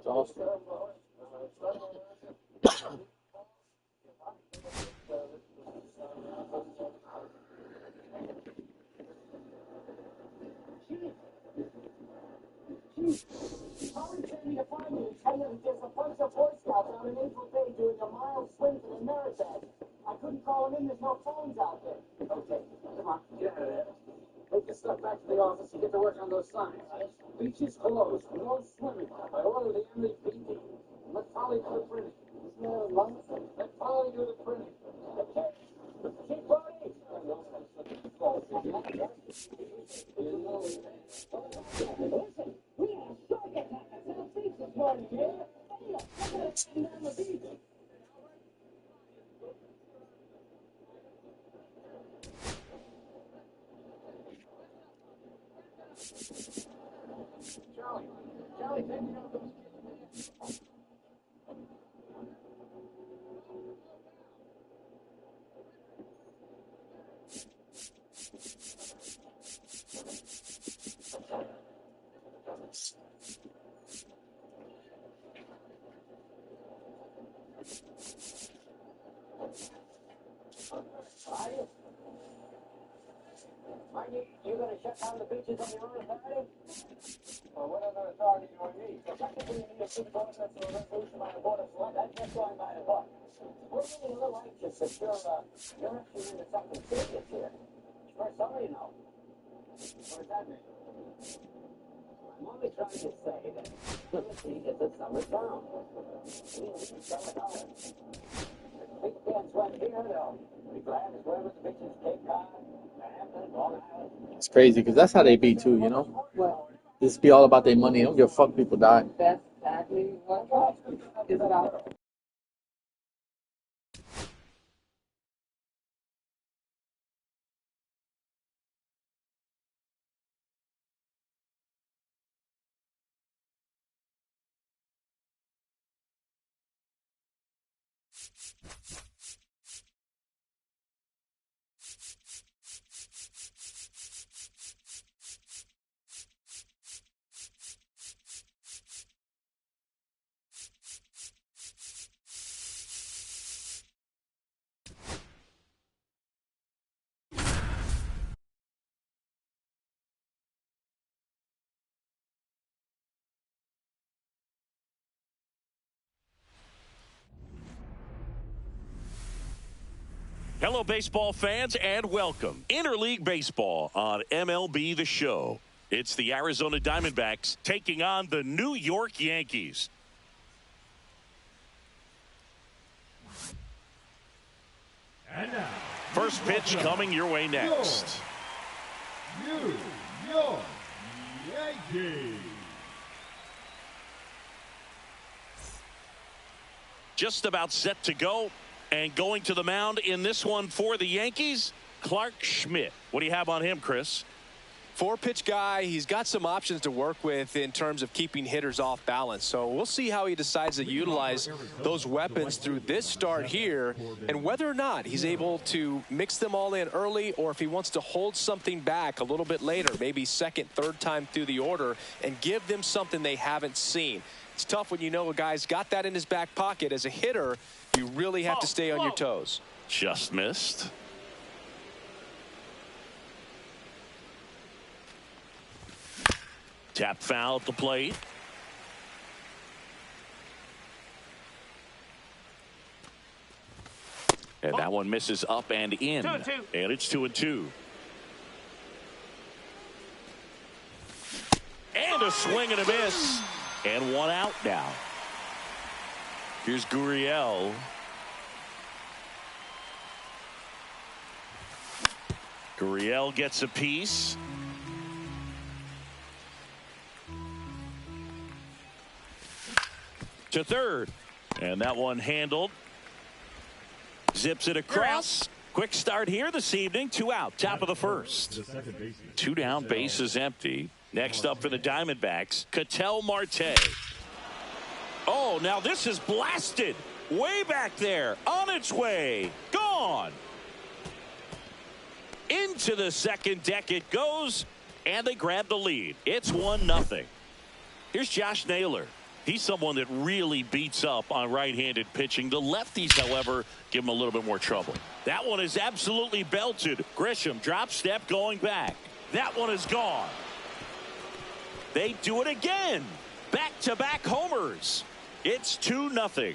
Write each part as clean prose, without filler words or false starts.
awesome. Howard sent me to find you. There's a bunch of Boy Scouts on an April day doing a mile swim for the marathon. I couldn't call them in. There's no phones out there. Okay, come on, get out of there. Take your stuff back to the office and get to work on those signs. Beach is closed. No swimming. By order of the MVPD. Let Polly do the printing. Isn't that a lot? Let Polly do the printing. Keep Polly! Listen, we had a shark attack at South Beach this morning, yeah? Hey, look at it heading down the beach. Charlie, take me out those kids. You going to shut down the beaches on your own authority? Well, what other authority do I need? Technically, you need a good ordinance or a resolution by the Board of Selectmen. That's just going by the book. We're really a little anxious that you're actually into something serious here. For some of you know. What does that mean? I'm only trying to say that Tennessee is a summer town. Summer town. Big fans right here, they'll be glad to swim at the beaches, Cape Cod. It's crazy because that's how they be too, you know. This be all about their money. They don't give a fuck people die. That's exactly what it's about. Hello, baseball fans, and welcome. Interleague Baseball on MLB The Show. It's the Arizona Diamondbacks taking on the New York Yankees. And now, first pitch coming your way next. New York Yankees. Just about set to go. And going to the mound in this one for the Yankees, Clarke Schmidt. What do you have on him, Chris? 4-pitch guy. He's got some options to work with in terms of keeping hitters off balance. So we'll see how he decides to utilize those weapons through this start here and whether or not he's able to mix them all in early or if he wants to hold something back a little bit later, maybe second, third time through the order and give them something they haven't seen. It's tough when you know a guy's got that in his back pocket. As a hitter, you really have to stay on your toes. Just missed. Tap foul at the plate. And that one misses up and in. 2-2. And it's 2-2. And a swing and a miss. And one out now. Here's Gurriel. Gurriel gets a piece. To third. And that one handled. Zips it across. Quick start here this evening. 2 out. Top of the first. 2 down. Base is empty. Next up for the Diamondbacks, Ketel Marte. Oh, now this is blasted. Way back there. On its way. Gone. Into the second deck it goes. And they grab the lead. It's 1-0. Here's Josh Naylor. He's someone that really beats up on right-handed pitching. The lefties, however, give him a little bit more trouble. That one is absolutely belted. Grisham drop step going back. That one is gone. They do it again. Back-to-back homers. It's 2-0.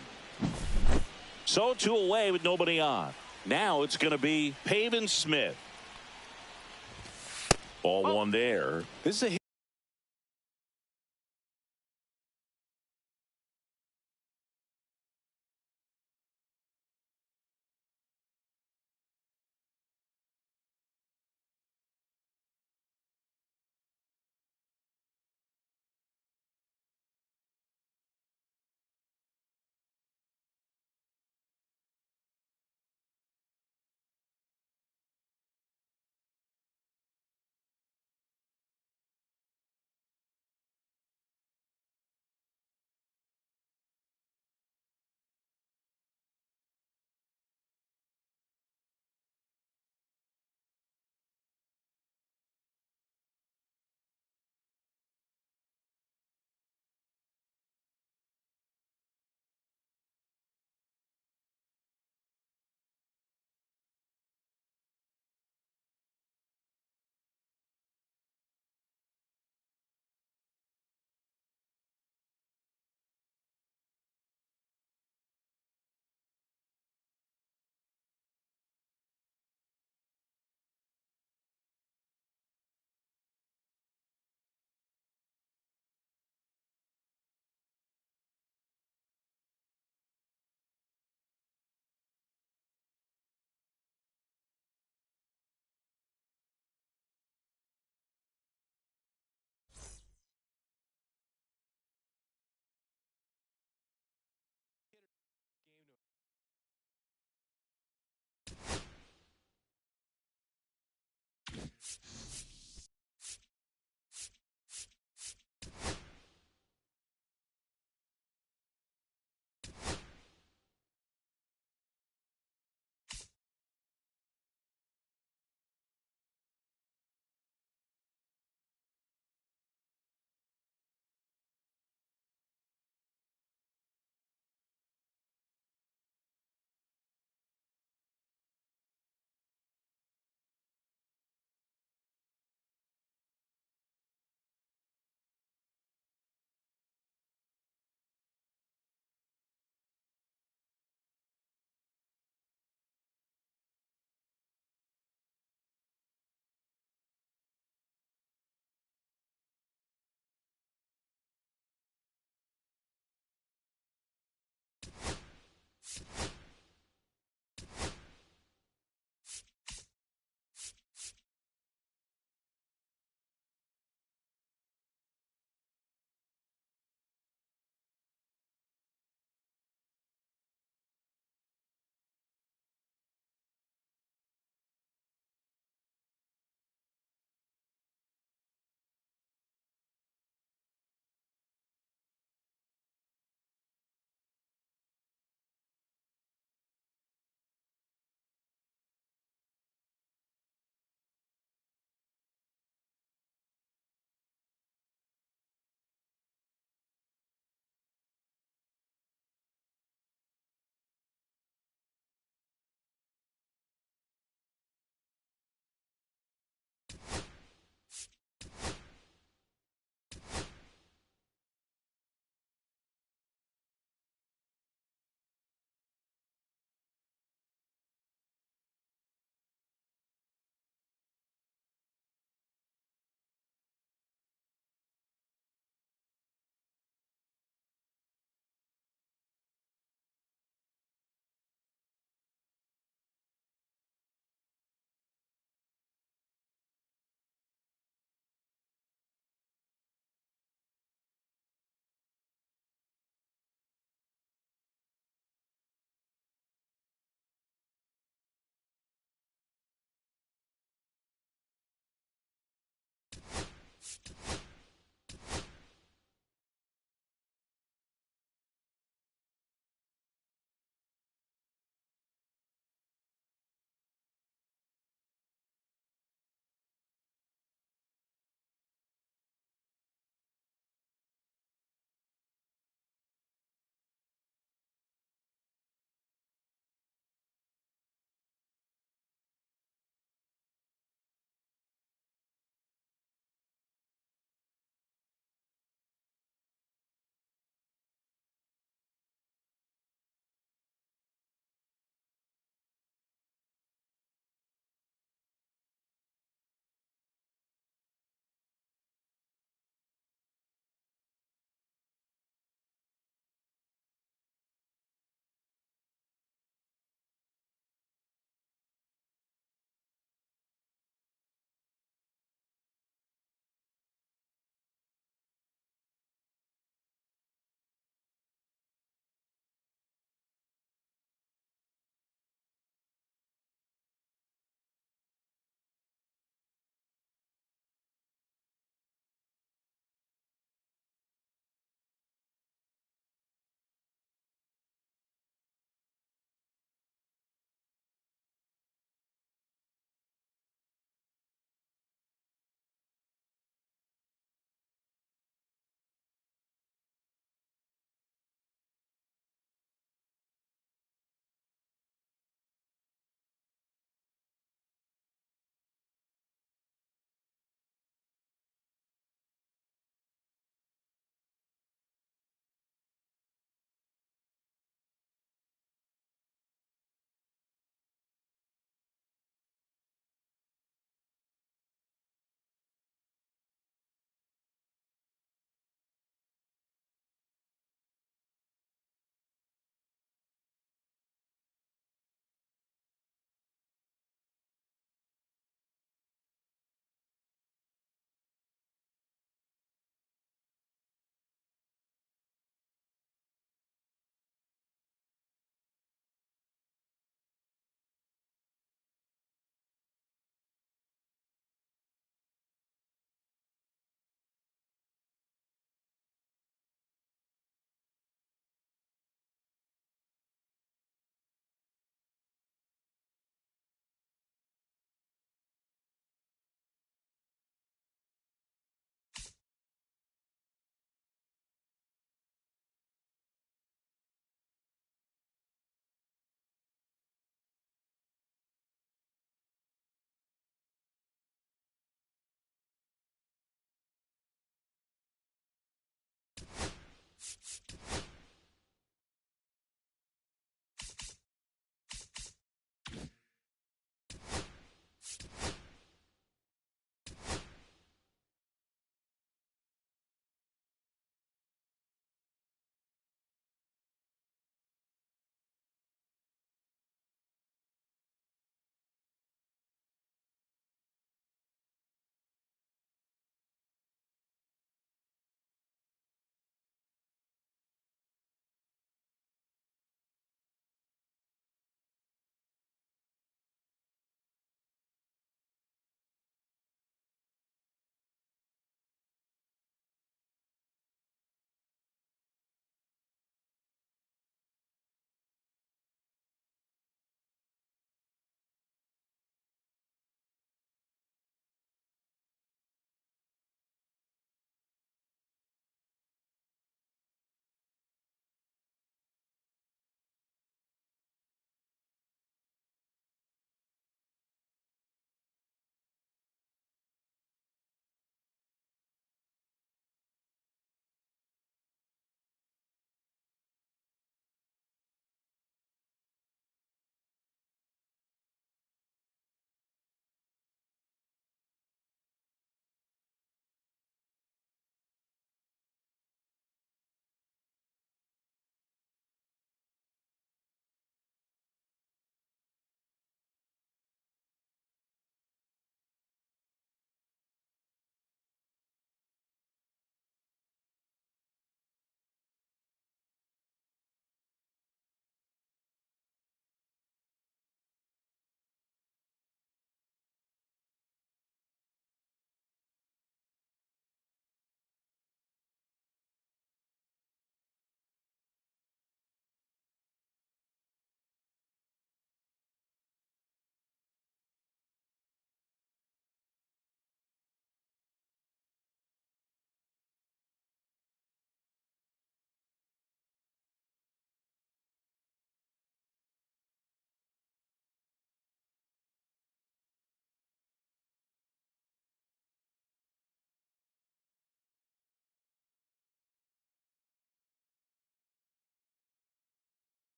So 2 away with nobody on. Now it's going to be Pavin Smith. Ball one there. This is a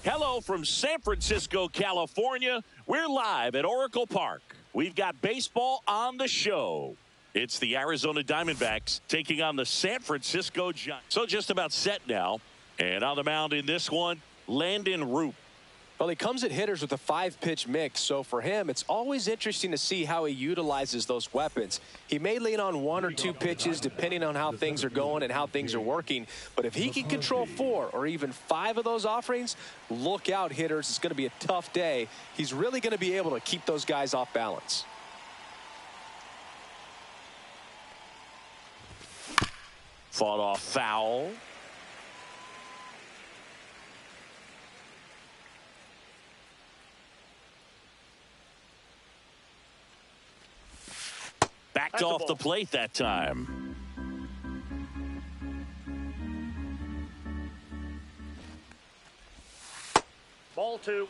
Hello from San Francisco, California. We're live at Oracle Park. We've got baseball on the show. It's the Arizona Diamondbacks taking on the San Francisco Giants. So just about set now. And on the mound in this one, Landon Roop. Well, he comes at hitters with a 5-pitch mix, so for him, it's always interesting to see how he utilizes those weapons. He may lean on 1 or 2 pitches depending on how things are going and how things are working, but if he can control 4 or even 5 of those offerings, look out, hitters. It's going to be a tough day. He's really going to be able to keep those guys off balance. Fought off foul. Backed off the plate that time. Ball 2.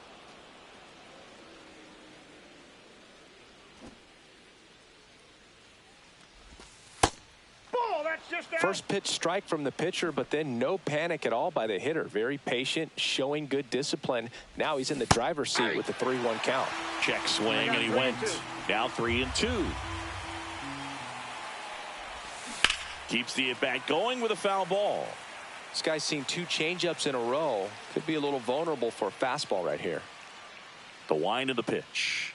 That's just out. First pitch strike from the pitcher, but then no panic at all by the hitter. Very patient, showing good discipline. Now he's in the driver's seat with the 3-1 count. Check swing, and he went. Now 3-2. Keeps the at-bat going with a foul ball. This guy's seen 2 changeups in a row. Could be a little vulnerable for a fastball right here. The wind of the pitch.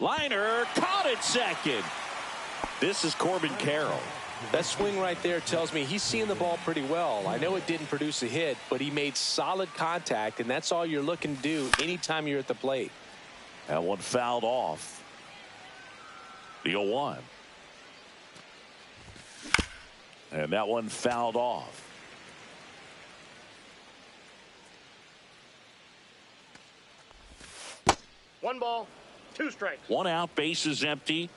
Liner caught it second. This is Corbin Carroll. That swing right there tells me he's seeing the ball pretty well. I know it didn't produce a hit, but he made solid contact, and that's all you're looking to do anytime you're at the plate. That one fouled off. The 0-1. And that one fouled off. One ball, 2 strikes. 1 out, bases empty.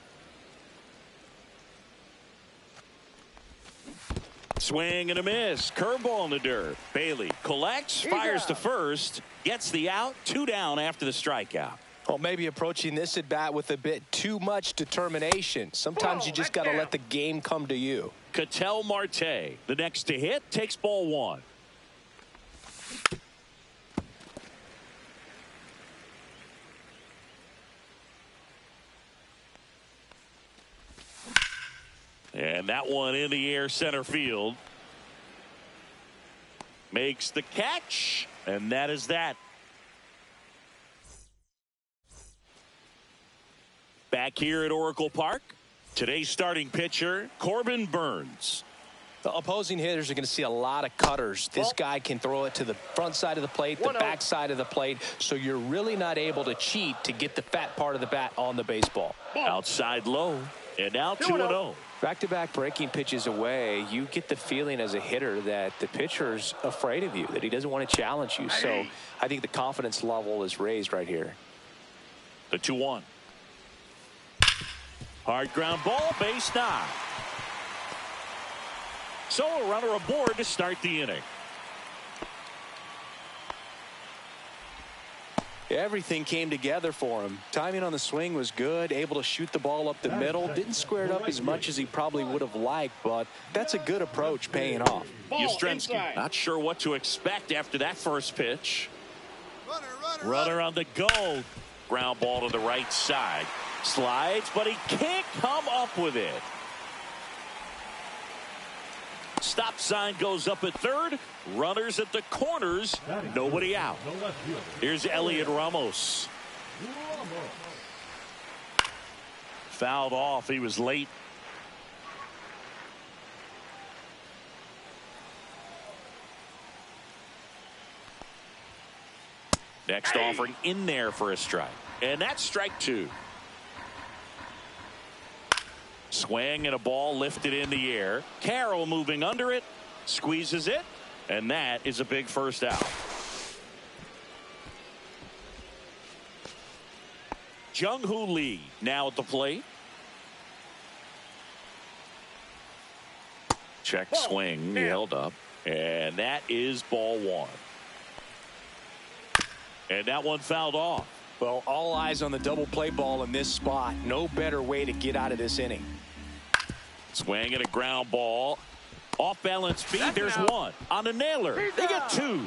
Swing and a miss. Curveball in the dirt. Bailey collects, fires to first, gets the out, 2 down after the strikeout. Well, maybe approaching this at bat with a bit too much determination. Sometimes you just got to let the game come to you. Ketel Marte, the next to hit, takes ball 1. And that one in the air center field. Makes the catch, and that is that. Back here at Oracle Park, today's starting pitcher, Corbin Burnes. The opposing hitters are going to see a lot of cutters. This guy can throw it to the front side of the plate, the back side of the plate, so you're really not able to cheat to get the fat part of the bat on the baseball. Outside low, and now 2-0. Back-to-back breaking pitches away, you get the feeling as a hitter that the pitcher's afraid of you, that he doesn't want to challenge you. So I think the confidence level is raised right here. The 2-1. Hard ground ball, base knock. So a runner aboard to start the inning. Everything came together for him. Timing on the swing was good, able to shoot the ball up the middle. Didn't square it up as much as he probably would have liked, but that's a good approach paying off. Yastrzemski not sure what to expect after that first pitch. Runner on the go. Ground ball to the right side. Slides, but he can't come up with it. Stop sign goes up at third. Runners at the corners. Nobody out. Here's Elliot Ramos. Fouled off. He was late. Next offering in there for a strike. And that's strike 2. Swing and a ball lifted in the air. Carroll moving under it. Squeezes it. And that is a big first out. Jung-Hoo Lee now at the plate. Check swing. He held up. And that is ball 1. And that one fouled off. Well, all eyes on the double play ball in this spot. No better way to get out of this inning. Swing and a ground ball. Off balance speed. There's one. On the nailer. They get 2.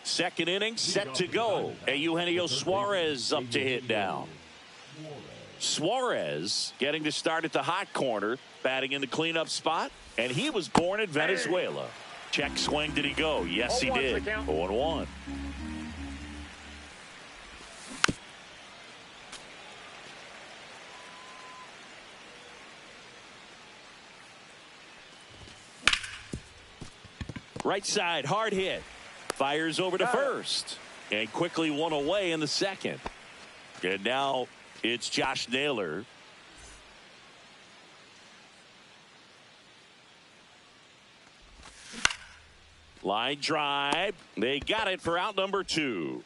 Second inning set to go. Eugenio Suarez up to hit now. Suarez getting to start at the hot corner. Batting in the cleanup spot. And he was born in Venezuela. Check swing. Did he go? Yes, he did. 0-1. Right side, hard hit. Fires over to first. And quickly one away in the second. And now it's Josh Naylor. Line drive. They got it for out number 2.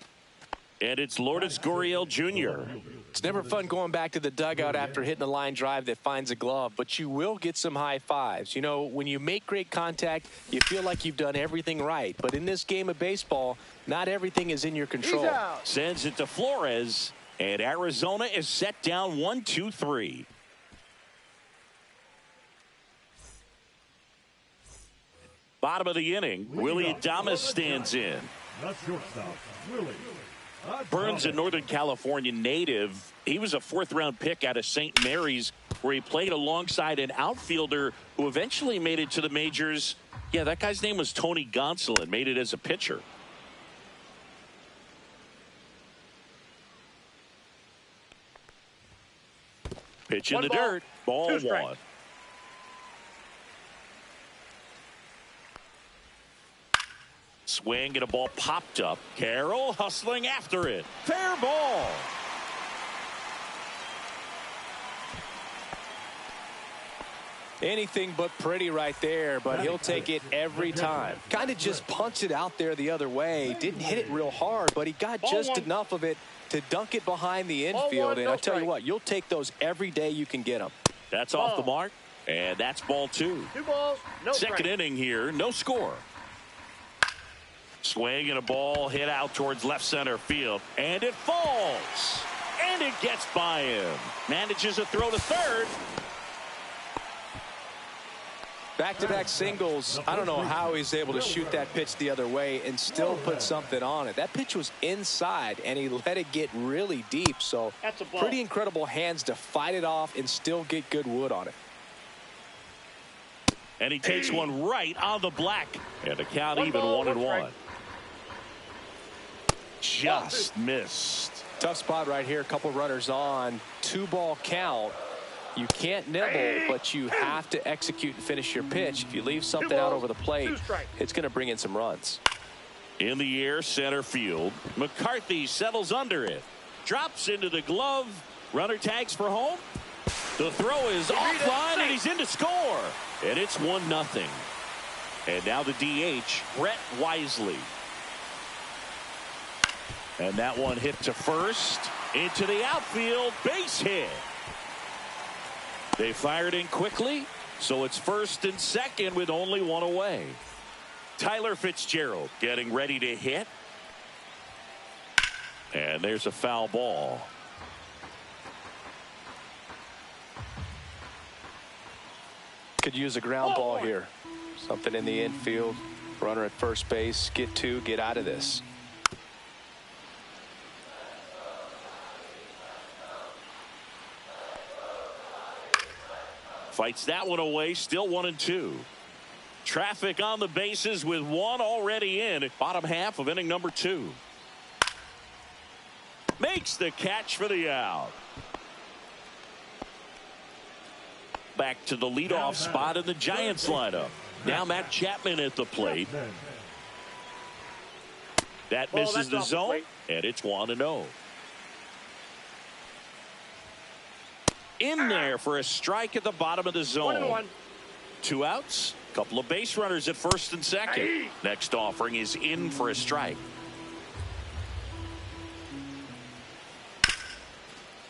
And it's Lourdes Gurriel Jr. It's never fun going back to the dugout after hitting a line drive that finds a glove, but you will get some high fives. You know, when you make great contact, you feel like you've done everything right. But in this game of baseball, not everything is in your control. Sends it to Flores, and Arizona is set down 1-2-3. Bottom of the inning, Willy Adames stands in. Burns, a Northern California native. He was a 4th-round pick out of St. Mary's, where he played alongside an outfielder who eventually made it to the majors. Yeah, that guy's name was Tony Gonsolin, made it as a pitcher. Pitch in the dirt. Ball 1. Swing and a ball popped up. Carroll hustling after it. Fair ball. Anything but pretty right there, but he'll take it every time. Kind of just punched it out there the other way. Didn't hit it real hard, but he got just enough of it to dunk it behind the infield. And I tell you what, you'll take those every day you can get them. That's off the mark, and that's ball 2. 2 balls, no strike. Second inning here, no score. Swing and a ball hit out towards left center field, and it falls, and it gets by him. Manages a throw to third. Back-to-back singles. I don't know how he's able to shoot that pitch the other way and still put something on it. That pitch was inside, and he let it get really deep. So pretty incredible hands to fight it off and still get good wood on it. And he takes one right on the black. And the count even 1-1. Just missed. Tough spot right here. A couple runners on. 2-ball count. You can't nibble, but you have to execute and finish your pitch. If you leave something out over the plate, it's going to bring in some runs. In the air, center field. McCarthy settles under it. Drops into the glove. Runner tags for home. The throw is offline, and he's in to score. And it's 1-0. And now the DH, Brett Wisely. And that one hit to first. Into the outfield. Base hit. They fired in quickly, so it's first and second with only one away. Tyler Fitzgerald getting ready to hit. And there's a foul ball. Could use a ground ball here. Something in the infield. Runner at first base. Get to, get out of this. Fights that one away. Still 1-2. Traffic on the bases with one already in. Bottom half of inning number 2. Makes the catch for the out. Back to the leadoff spot in the Giants lineup. Now Matt Chapman at the plate. That misses the zone, and it's 1-0. In there for a strike at the bottom of the zone. 1-1. 2 outs. Couple of base runners at first and second. Next offering is in for a strike.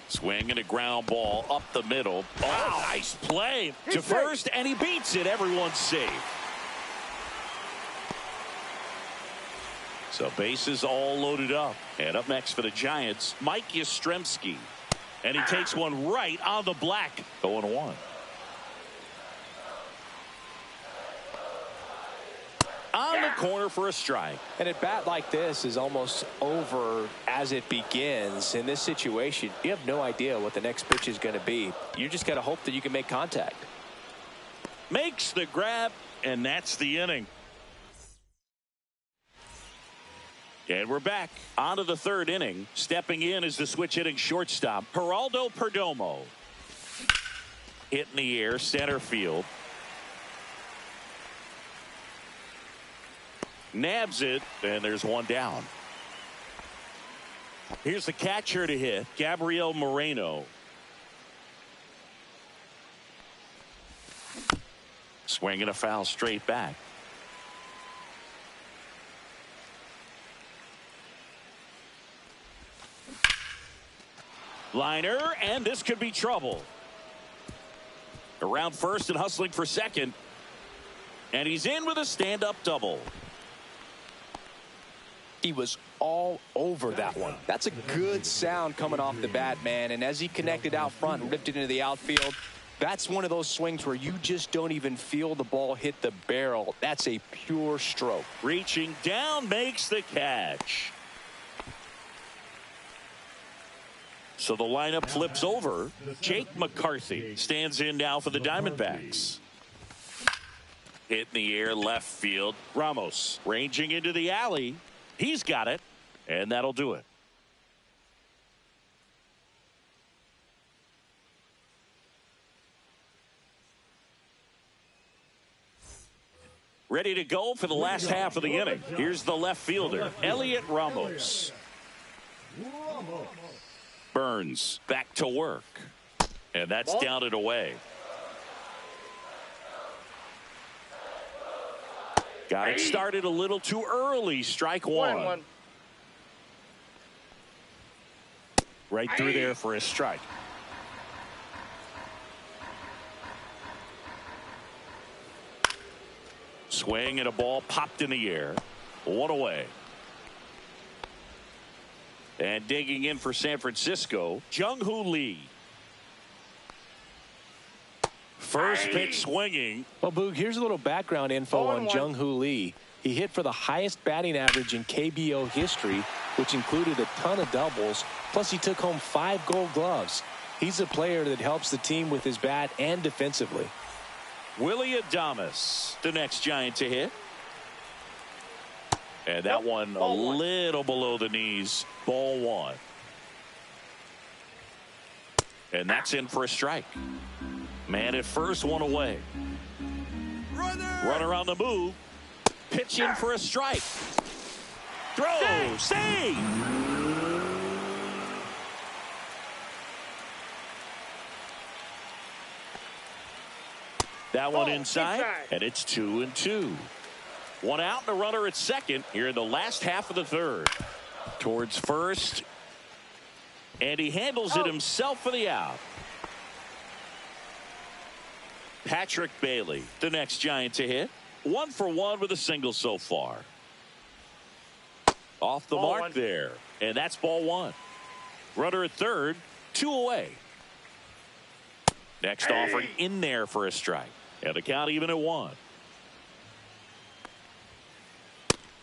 Swing and a ground ball up the middle. Oh, nice play to first, and he beats it. Everyone's safe. So bases all loaded up. And up next for the Giants, Mike Yastrzemski. And he takes one right on the black. 0-1. On the corner for a strike. And a bat like this is almost over as it begins. In this situation, you have no idea what the next pitch is going to be. You just got to hope that you can make contact. Makes the grab, and that's the inning. And we're back onto the third inning. Stepping in is the switch hitting shortstop, Geraldo Perdomo. Hit in the air, center field. Nabs it, and there's one down. Here's the catcher to hit, Gabriel Moreno. Swinging a foul straight back. Liner, and this could be trouble. Around first and hustling for second. And he's in with a stand-up double. He was all over that one. That's a good sound coming off the bat, man. And as he connected out front and ripped it into the outfield, that's one of those swings where you just don't even feel the ball hit the barrel. That's a pure stroke. Reaching down, makes the catch. So the lineup flips over. Jake McCarthy stands in now for the Diamondbacks. Hit in the air, left field. Ramos ranging into the alley. He's got it, and that'll do it. Ready to go for the last half of the inning. Here's the left fielder, Elliot Ramos. Burns back to work, and that's down and away. Got it started a little too early. Strike one. Right through there for a strike. Swing and a ball popped in the air. One away. And digging in for San Francisco, Jung-Hoo Lee. First pitch swinging. Well, Boog, here's a little background info on Jung-Hoo Lee. He hit for the highest batting average in KBO history, which included a ton of doubles. Plus, he took home 5 Gold Gloves. He's a player that helps the team with his bat and defensively. Willy Adames, the next Giant to hit. And that one a little below the knees. Ball 1. And that's in for a strike. Man at first, one away. Runner on the move. Pitch in for a strike. Throw. Save. That one inside, and it's 2-2. One out and a runner at second here in the last half of the third. Towards first. And he handles it himself for the out. Patrick Bailey, the next Giant to hit. 1 for 1 with a single so far. Off the mark there. And that's ball 1. Runner at third, 2 away. Next offering in there for a strike. And the count even at 1.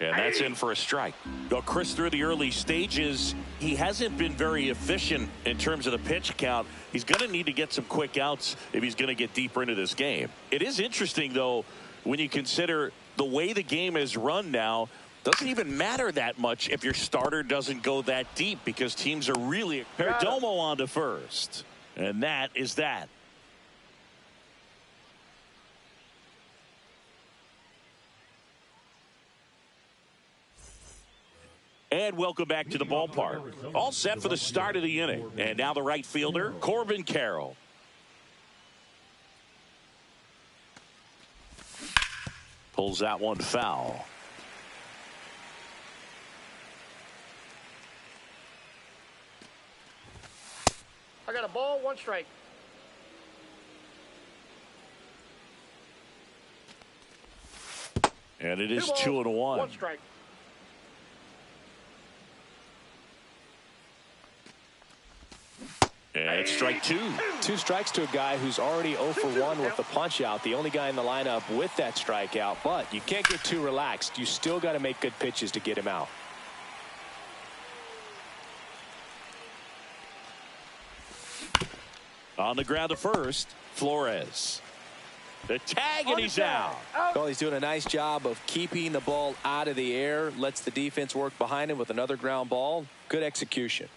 And that's in for a strike. Well, Chris, through the early stages, he hasn't been very efficient in terms of the pitch count. He's going to need to get some quick outs if he's going to get deeper into this game. It is interesting, though, when you consider the way the game is run now. Doesn't even matter that much if your starter doesn't go that deep because teams are really. Perdomo on to first. And that is that. And welcome back to the ballpark. All set for the start of the inning. And now the right fielder, Corbin Carroll. Pulls that one foul. I got a ball, 1 strike. And it is 2 2-1. 1 strike. And it's strike 2. 2 strikes to a guy who's already 0 for 1 with the punch out. The only guy in the lineup with that strikeout. But you can't get too relaxed. You still got to make good pitches to get him out. On the ground to first, Flores. The tag, and he's out. Well, he's doing a nice job of keeping the ball out of the air. Lets the defense work behind him with another ground ball. Good execution.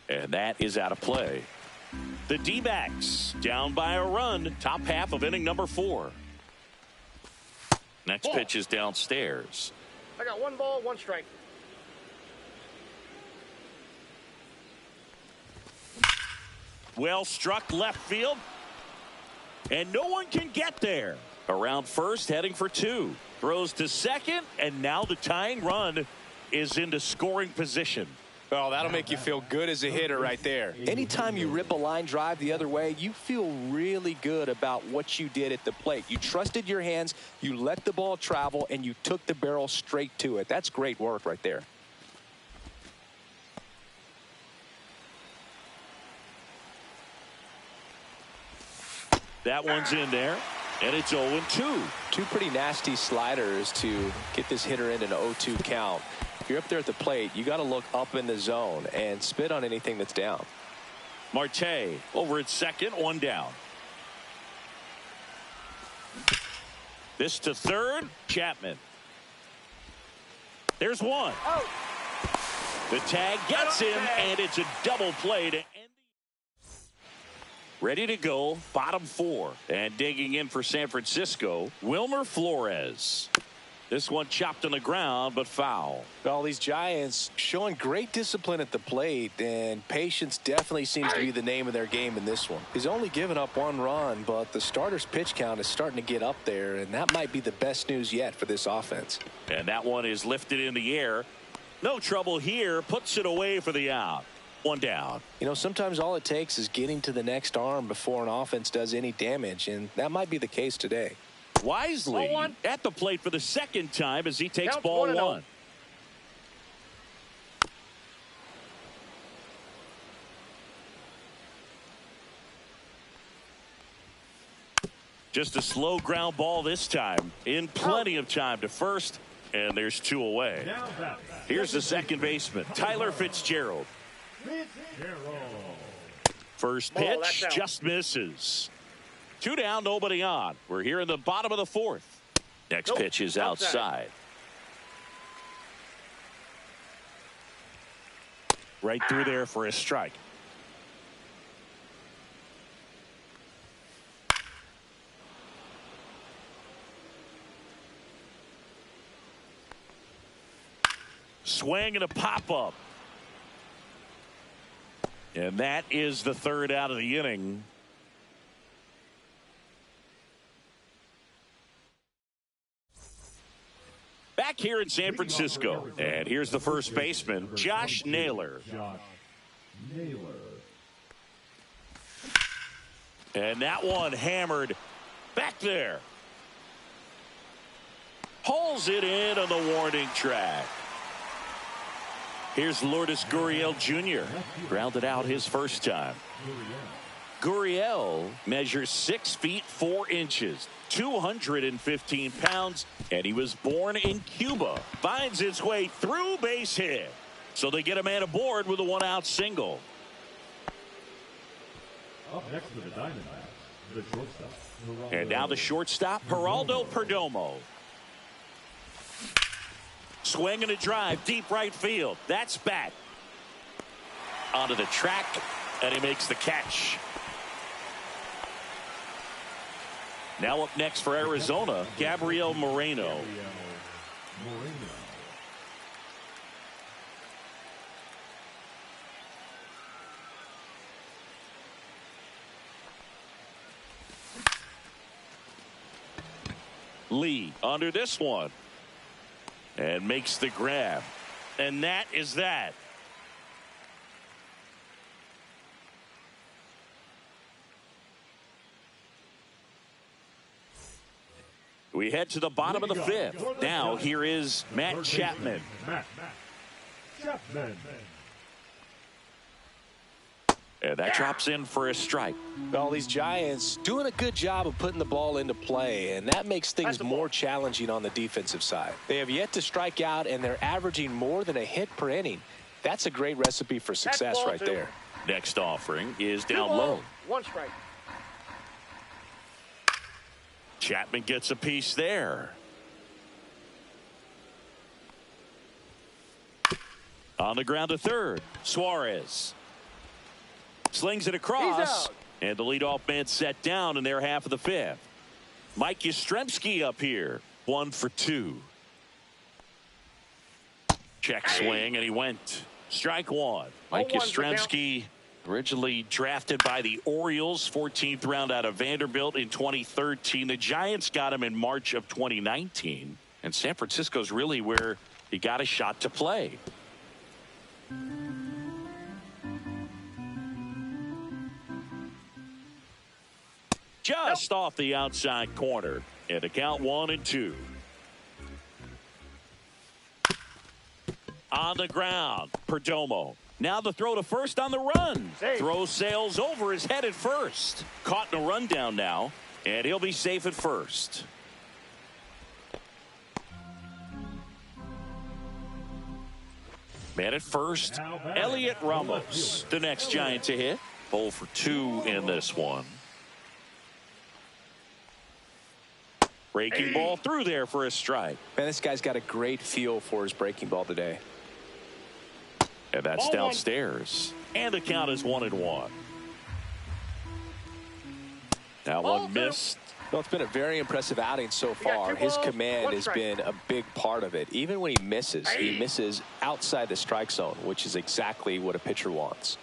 And that is out of play. The D-backs down by a run. Top half of inning number 4. Next pitch is downstairs. I got 1 ball, 1 strike. Well struck left field. And no one can get there. Around first, heading for 2. Throws to second, and now the tying run is into scoring position. Well, that'll make you feel good as a hitter right there. Anytime you rip a line drive the other way, you feel really good about what you did at the plate. You trusted your hands, you let the ball travel, and you took the barrel straight to it. That's great work right there. That one's in there, and it's 0-2. 2 pretty nasty sliders to get this hitter in an 0-2 count. If you're up there at the plate, you got to look up in the zone and spit on anything that's down. Marte over at second, 1 down. This to third, Chapman. There's 1. The tag gets him, and it's a double play to end. Ready to go, bottom 4. And digging in for San Francisco, Wilmer Flores. This one chopped on the ground, but foul. Well, these Giants showing great discipline at the plate, and patience definitely seems to be the name of their game in this one. He's only given up 1 run, but the starter's pitch count is starting to get up there, and that might be the best news yet for this offense. And that one is lifted in the air. No trouble here, puts it away for the out. 1 down. You know, sometimes all it takes is getting to the next arm before an offense does any damage, and that might be the case today. Wisely at the plate for the second time as he takes Counts ball 1-0. 1. Just a slow ground ball this time. In plenty of time to first, and there's 2 away. Here's the second baseman, Tyler Fitzgerald. First pitch just misses. 2 down, nobody on. We're here in the bottom of the 4th. Next pitch is outside. Right through there for a strike. Swing and a pop-up. And that is the 3rd out of the inning. Back here in San Francisco. And here's the first baseman, Josh Naylor. And that one hammered back there. Pulls it in on the warning track. Here's Lourdes Gurriel Jr. Grounded out his first time. Gurriel measures 6 feet 4 inches, 215 pounds, and he was born in Cuba. Finds its way through, base hit. So they get a man aboard with a 1-out single. Up next for the Diamondbacks, the shortstop. And now the shortstop, Geraldo Perdomo. Swing and a drive, deep right field. That's back. Onto the track, and he makes the catch. Now up next for Arizona, Gabriel Moreno. Lee under this one. And makes the grab. And that is that. We head to the bottom of the 5th. Now here is Matt Chapman. And that drops in for a strike. Well, these Giants doing a good job of putting the ball into play, and that makes things more challenging on the defensive side. They have yet to strike out, and they're averaging more than a hit per inning. That's a great recipe for success right there. Next offering is down low. 1 strike. Chapman gets a piece there. On the ground to third, Suarez. Slings it across, and the leadoff man set down in their half of the 5th. Mike Yastrzemski up here, 1 for 2. Check swing, and he went. Strike 1. Mike Yastrzemski, originally drafted by the Orioles, 14th round out of Vanderbilt in 2013. The Giants got him in March of 2019, and San Francisco's really where he got a shot to play. Just off the outside corner, and the count 1-2. On the ground, Perdomo. Now the throw to first on the run. Throw sails over his head at first. Caught in a rundown now, and he'll be safe at first. Man at first, Elliot Ramos, the next Giant to hit. 0 for 2 in this one. Breaking ball through there for a strike. Man, this guy's got a great feel for his breaking ball today. And that's downstairs. And the count is 1-1. That one missed. Well, it's been a very impressive outing so far. His command has been a big part of it. Even when he misses outside the strike zone, which is exactly what a pitcher wants.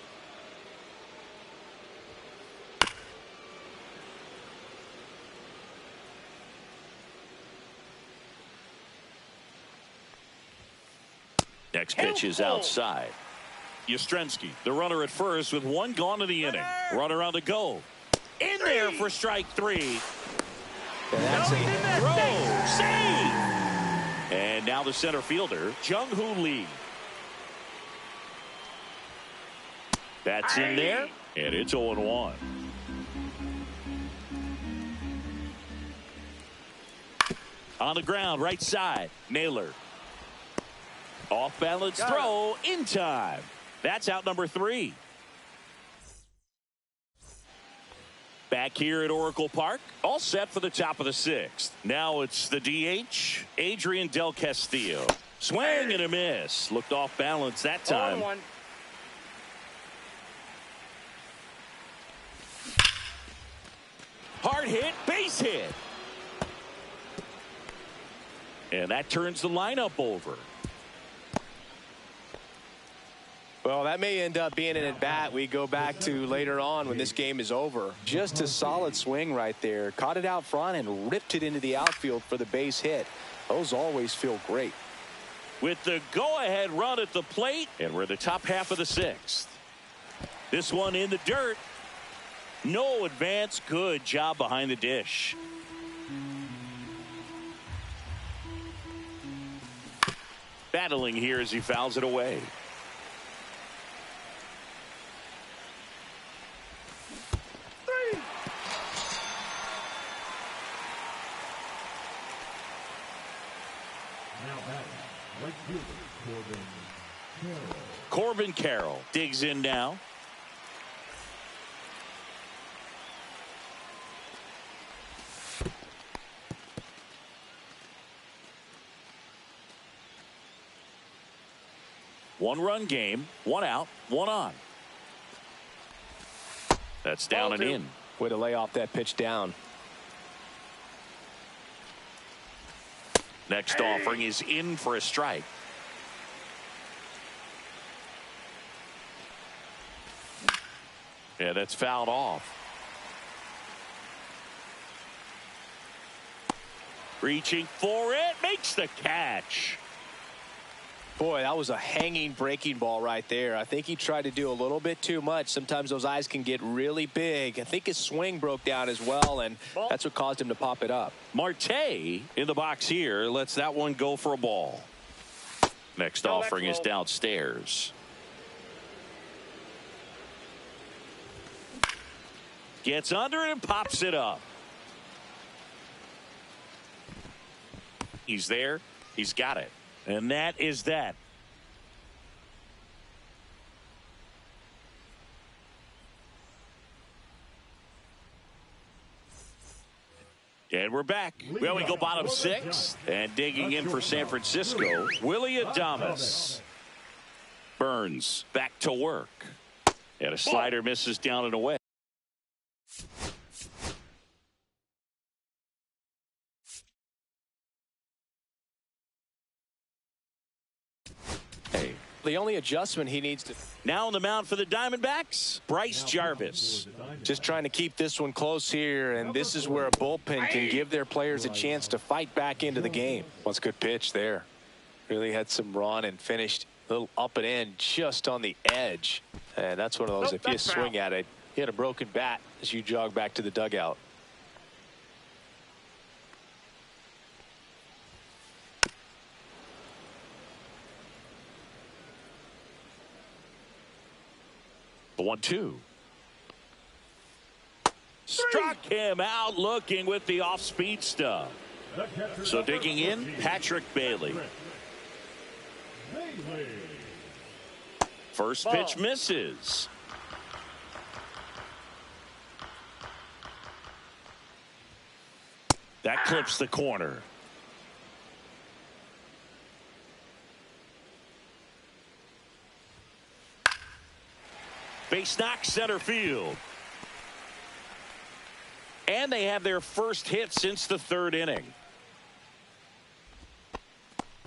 Next pitch is outside. Yastrzemski, the runner at first with 1 gone in the inning. Runner on the go. In there for strike 3. And that's a throw. Save. And now the center fielder, Jung-Hoo Lee. That's in there, and it's 0-1. On the ground, right side, Naylor. Off balance throw in time. That's out number 3. Back here at Oracle Park, all set for the top of the 6th. Now it's the DH, Adrian Del Castillo. Swing and a miss. Looked off balance that time. 0-1. Hard hit, base hit. And that turns the lineup over. Well, that may end up being an at-bat we go back to later on when this game is over. Just a solid swing right there. Caught it out front and ripped it into the outfield for the base hit. Those always feel great. With the go-ahead run at the plate, and we're the top half of the 6th. This one in the dirt. No advance. Good job behind the dish. Battling here as he fouls it away. Now batting, right fielder Corbin Carroll. Corbin Carroll digs in now. One-run game, one out, one on. That's down and in. Way to lay off that pitch down. Next offering is in for a strike. Yeah, that's fouled off. Reaching for it, makes the catch. Boy, that was a hanging breaking ball right there. I think he tried to do a little bit too much. Sometimes those eyes can get really big. I think his swing broke down as well, and that's what caused him to pop it up. Marte in the box here lets that one go for a ball. Next offering is downstairs. Gets under it and pops it up. He's there. He's got it. And that is that. And we're back. Well, we go bottom six. And digging in for San Francisco, Willy Adames. Burns back to work. And a slider misses down and away. The only adjustment he needs to... Now on the mound for the Diamondbacks, Bryce Jarvis. Just trying to keep this one close here, and this is where a bullpen can give their players a chance to fight back into the game. Well, it's a good pitch there. Really had some run and finished a little up and in just on the edge. And that's one of those, if you swing at it, you hit a broken bat as you jog back to the dugout. The 1-2. Struck him out looking with the off-speed stuff. So digging in, Patrick Bailey. First pitch misses. That clips the corner. Base knock, center field. And they have their first hit since the third inning.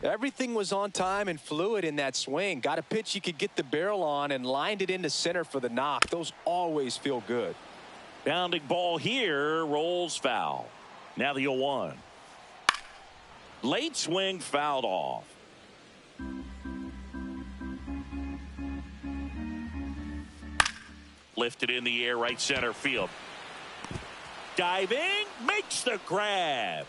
Everything was on time and fluid in that swing. Got a pitch you could get the barrel on and lined it into center for the knock. Those always feel good. Bounding ball here, rolls foul. Now the 0-1. Late swing fouled off. Lifted in the air, right center field. Diving, makes the grab.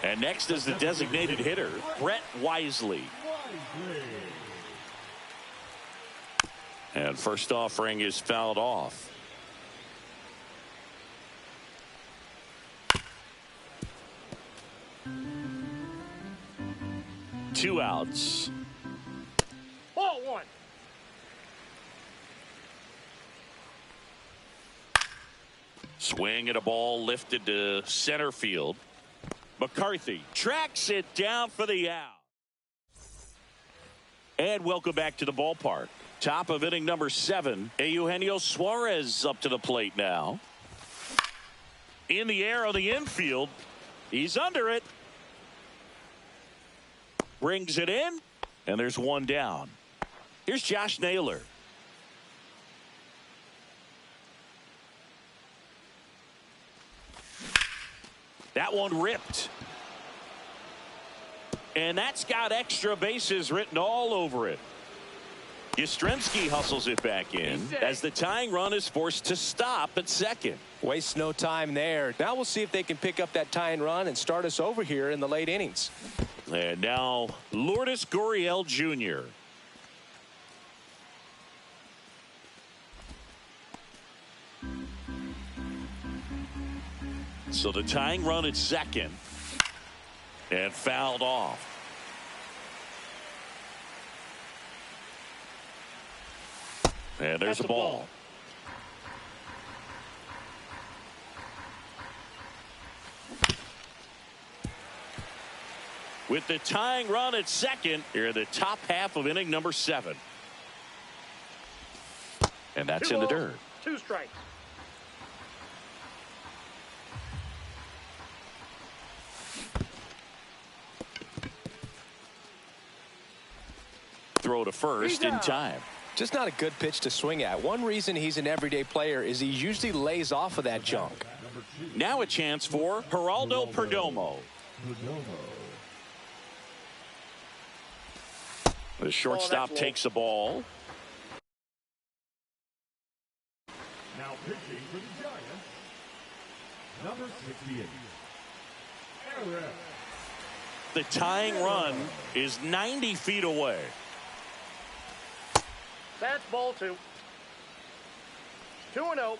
And next is the designated hitter, Brett Wisely. And first offering is fouled off. Two outs. Ball one. Swing at a ball lifted to center field. McCarthy tracks it down for the out. And welcome back to the ballpark. Top of inning number 7. Eugenio Suarez up to the plate now. In the air on the infield. He's under it. Brings it in. And there's one down. Here's Josh Naylor. That one ripped. And that's got extra bases written all over it. Yastrzemski hustles it back in as the tying run is forced to stop at second. Waste no time there. Now we'll see if they can pick up that tying run and start us over here in the late innings. And now Lourdes Gurriel Jr. So the tying run at second and fouled off. And there's a ball. With the tying run at second, here the top half of inning number 7. And that's in the dirt. 2 strikes. Throw to first in time. Just not a good pitch to swing at. One reason he's an everyday player is he usually lays off of that junk. Now a chance for Geraldo Perdomo. The shortstop takes the ball. Now pitching for the Giants, number 68, Aaron. The tying run is 90 feet away. That's ball 2. 2-0.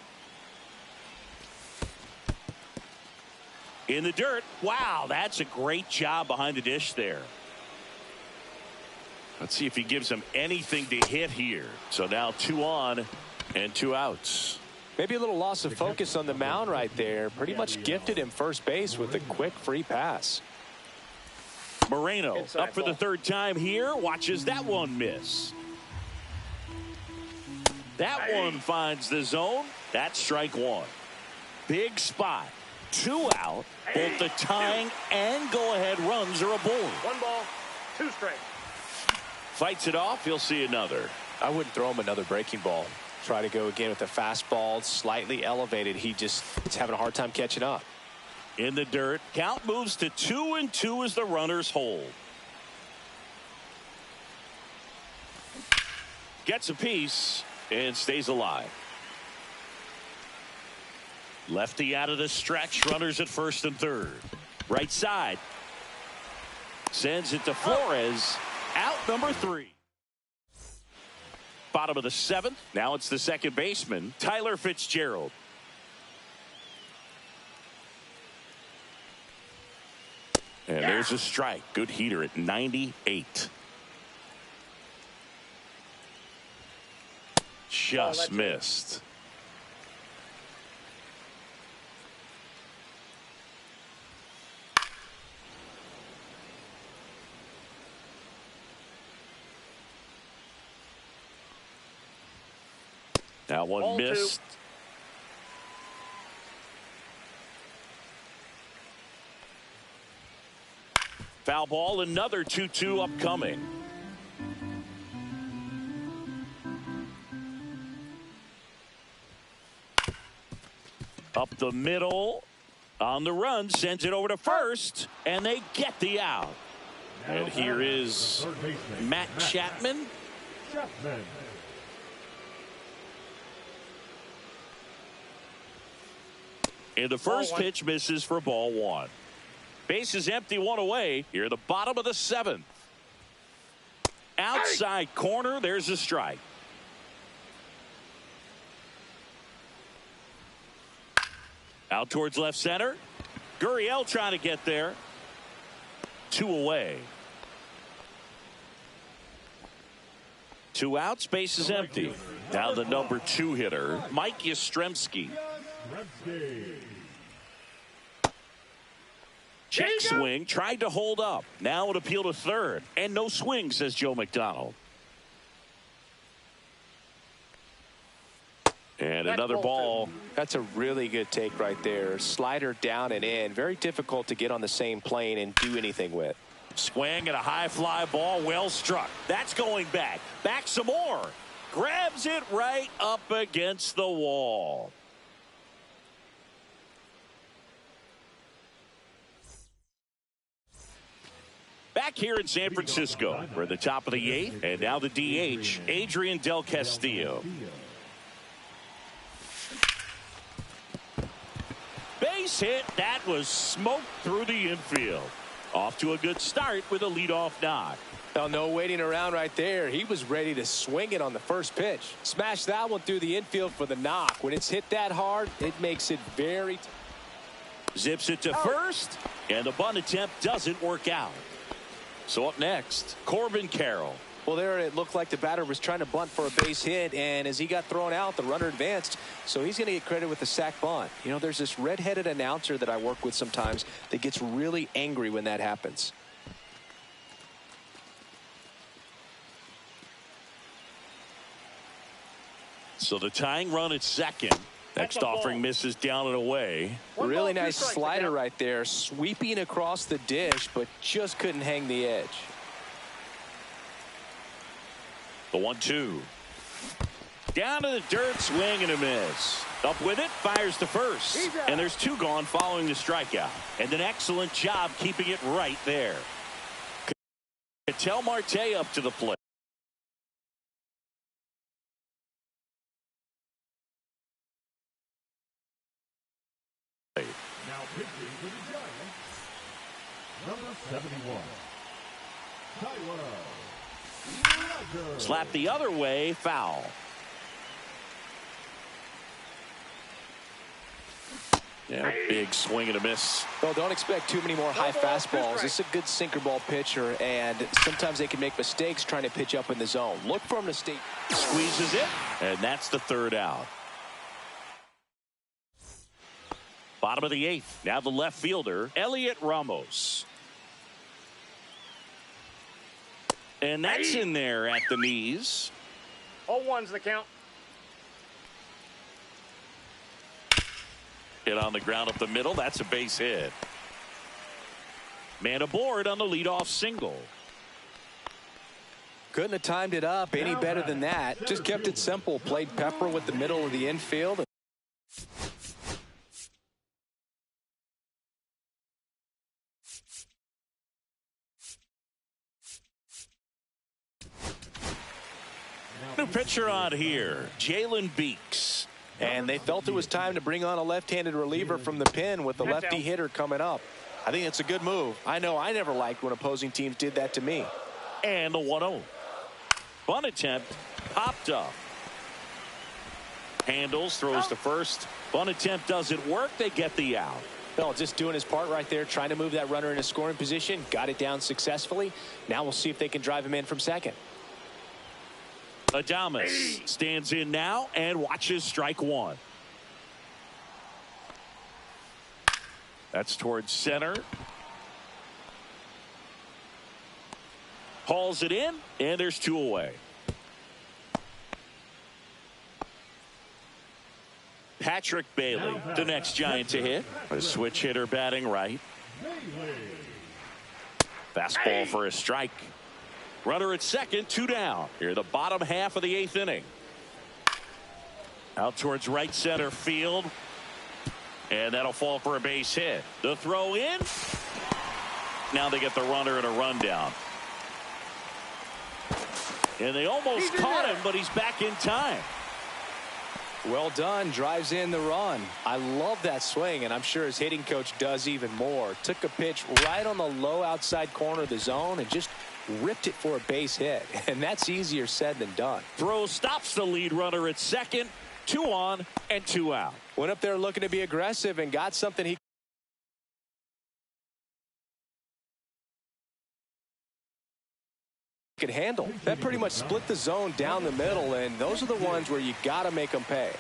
In the dirt. Wow, that's a great job behind the dish there. Let's see if he gives him anything to hit here. So now 2 on and 2 outs. Maybe a little loss of focus on the mound right there. Pretty much gifted him first base with a quick free pass. Moreno up for the 3rd time here. Watches that one miss. That one finds the zone. That's strike 1. Big spot. 2 out. Both the tying and go-ahead runs are aboard. 1 ball, 2 strikes. Fights it off. He'll see another. I wouldn't throw him another breaking ball. Try to go again with the fastball, slightly elevated. He's having a hard time catching up. In the dirt. Count moves to 2-2 as the runners hold. Gets a piece and stays alive. Lefty out of the stretch. Runners at first and third. Right side. Sends it to Flores. Out number 3. Bottom of the 7th. Now it's the second baseman, Tyler Fitzgerald. And there's a strike. Good heater at 98. Just missed. That one Ball missed. 2. Foul ball, another 2-2 upcoming. Up the middle on the run, sends it over to first, and they get the out. And here is Matt Chapman. And the first pitch misses for ball 1. Base is empty, 1 away. Here, the bottom of the 7th. Outside corner, there's a strike. Out towards left center. Gurriel trying to get there. 2 away. 2 outs, base is empty. Now the number 2 hitter, Mike Yastrzemski. Check swing, tried to hold up. Now an appeal to third. And no swing, says Joe McDonald. And another ball. That's a really good take right there. Slider down and in. Very difficult to get on the same plane and do anything with. Swing at a high fly ball, well struck. That's going back. Back some more. Grabs it right up against the wall. back here in San Francisco. We're at the top of the 8th, and now the DH, Adrian Del Castillo. Base hit. That was smoked through the infield. Off to a good start with a leadoff knock. Well, no waiting around right there. He was ready to swing it on the first pitch. Smash that one through the infield for the knock. When it's hit that hard, it makes it very... Zips it to first, and the bunt attempt doesn't work out. So up next, Corbin Carroll. Well, there it looked like the batter was trying to bunt for a base hit, and as he got thrown out, the runner advanced, so he's going to get credit with the sac bunt. You know, there's this red-headed announcer that I work with sometimes that gets really angry when that happens. So the tying run at second. Next offering misses down and away. Really nice slider right there, sweeping across the dish, but just couldn't hang the edge. The 1-2. Down to the dirt, swing and a miss. Up with it, fires to first. And there's 2 gone following the strikeout. And an excellent job keeping it right there. Ketel Marte up to the plate. Now pitching for the Giants, number 71, Tyler Rogers. Slap the other way, foul. Yeah, big swing and a miss. Well, don't expect too many more high fastballs. This is a good sinker ball pitcher, and sometimes they can make mistakes trying to pitch up in the zone. Look for him to stay. Squeezes it, and that's the 3rd out. Bottom of the 8th. Now the left fielder, Elliot Ramos. And that's in there at the knees. 0-1's the count. Hit on the ground up the middle. That's a base hit. Man aboard on the leadoff single. Couldn't have timed it up any better than that. Just kept it simple. Played pepper with the middle of the infield. New pitcher on here, Jalen Beeks. And they felt it was time to bring on a left-handed reliever from the pen with the lefty hitter coming up. I think it's a good move. I know I never liked when opposing teams did that to me. And the 1-0. Bunt attempt popped up. Handles, throws to first. Bunt attempt doesn't work. They get the out. Well, just doing his part right there, trying to move that runner in a scoring position. Got it down successfully. Now we'll see if they can drive him in from second. Adames stands in now and watches strike 1. That's towards center. Hauls it in, and there's 2 away. Patrick Bailey, the next Giant to hit. A switch hitter batting right. Fastball for a strike. Runner at second, 2 down. Here, the bottom half of the 8th inning. Out towards right center field. And that'll fall for a base hit. The throw in. Now they get the runner and a rundown. And they almost caught him, but he's back in time. Well done. Drives in the run. I love that swing, and I'm sure his hitting coach does even more. Took a pitch right on the low outside corner of the zone and just ripped it for a base hit. And that's easier said than done. Throw stops the lead runner at second. 2 on and 2 out. Went up there looking to be aggressive and got something he could handle. That pretty much split the zone down the middle, and those are the ones where you got to make them pay.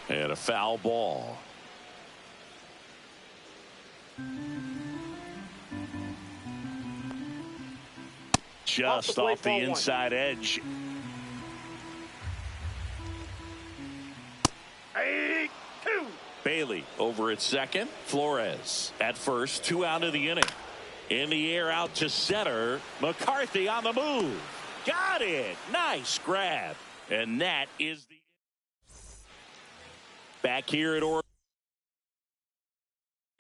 And a foul ball. Just off the inside edge. 8-2. Bailey over at second. Flores at first. 2 out of the inning. In the air out to center. McCarthy on the move. Got it. Nice grab. And that is the... Back here at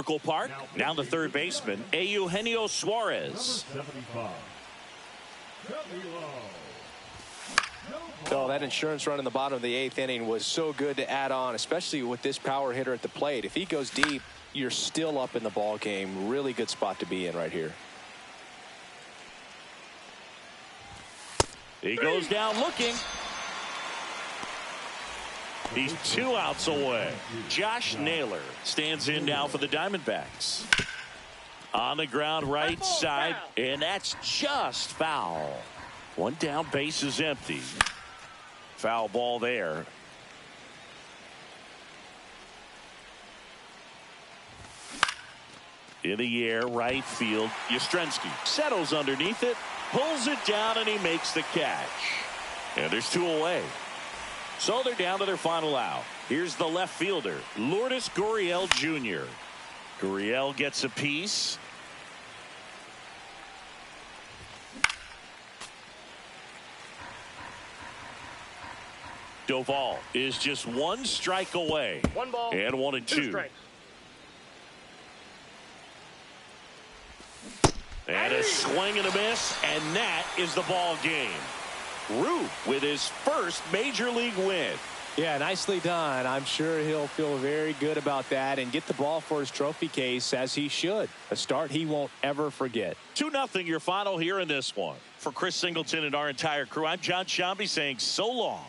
Circle Park. Now the third baseman, Eugenio Suarez. Number 75. Oh, that insurance run in the bottom of the 8th inning was so good to add on, especially with this power hitter at the plate. If he goes deep, you're still up in the ball game. Really good spot to be in right here. He goes down looking. He's 2 outs away. Josh Naylor stands in now for the Diamondbacks. On the ground right side, and that's just foul. 1 down, base is empty. Foul ball there. In the air, right field. Yastrzemski settles underneath it, pulls it down, and he makes the catch. And there's 2 away. So they're down to their final out. Here's the left fielder, Lourdes Gurriel Jr. Gurriel gets a piece. Doval is just 1 strike away. 1 ball. And 1 and 2. Strikes. And a swing and a miss, and that is the ball game. Rube with his first major league win. Yeah, nicely done. I'm sure he'll feel very good about that and get the ball for his trophy case, as he should. A start he won't ever forget. 2-0 your final here in this one. For Chris Singleton and our entire crew, I'm John Shambi saying so long.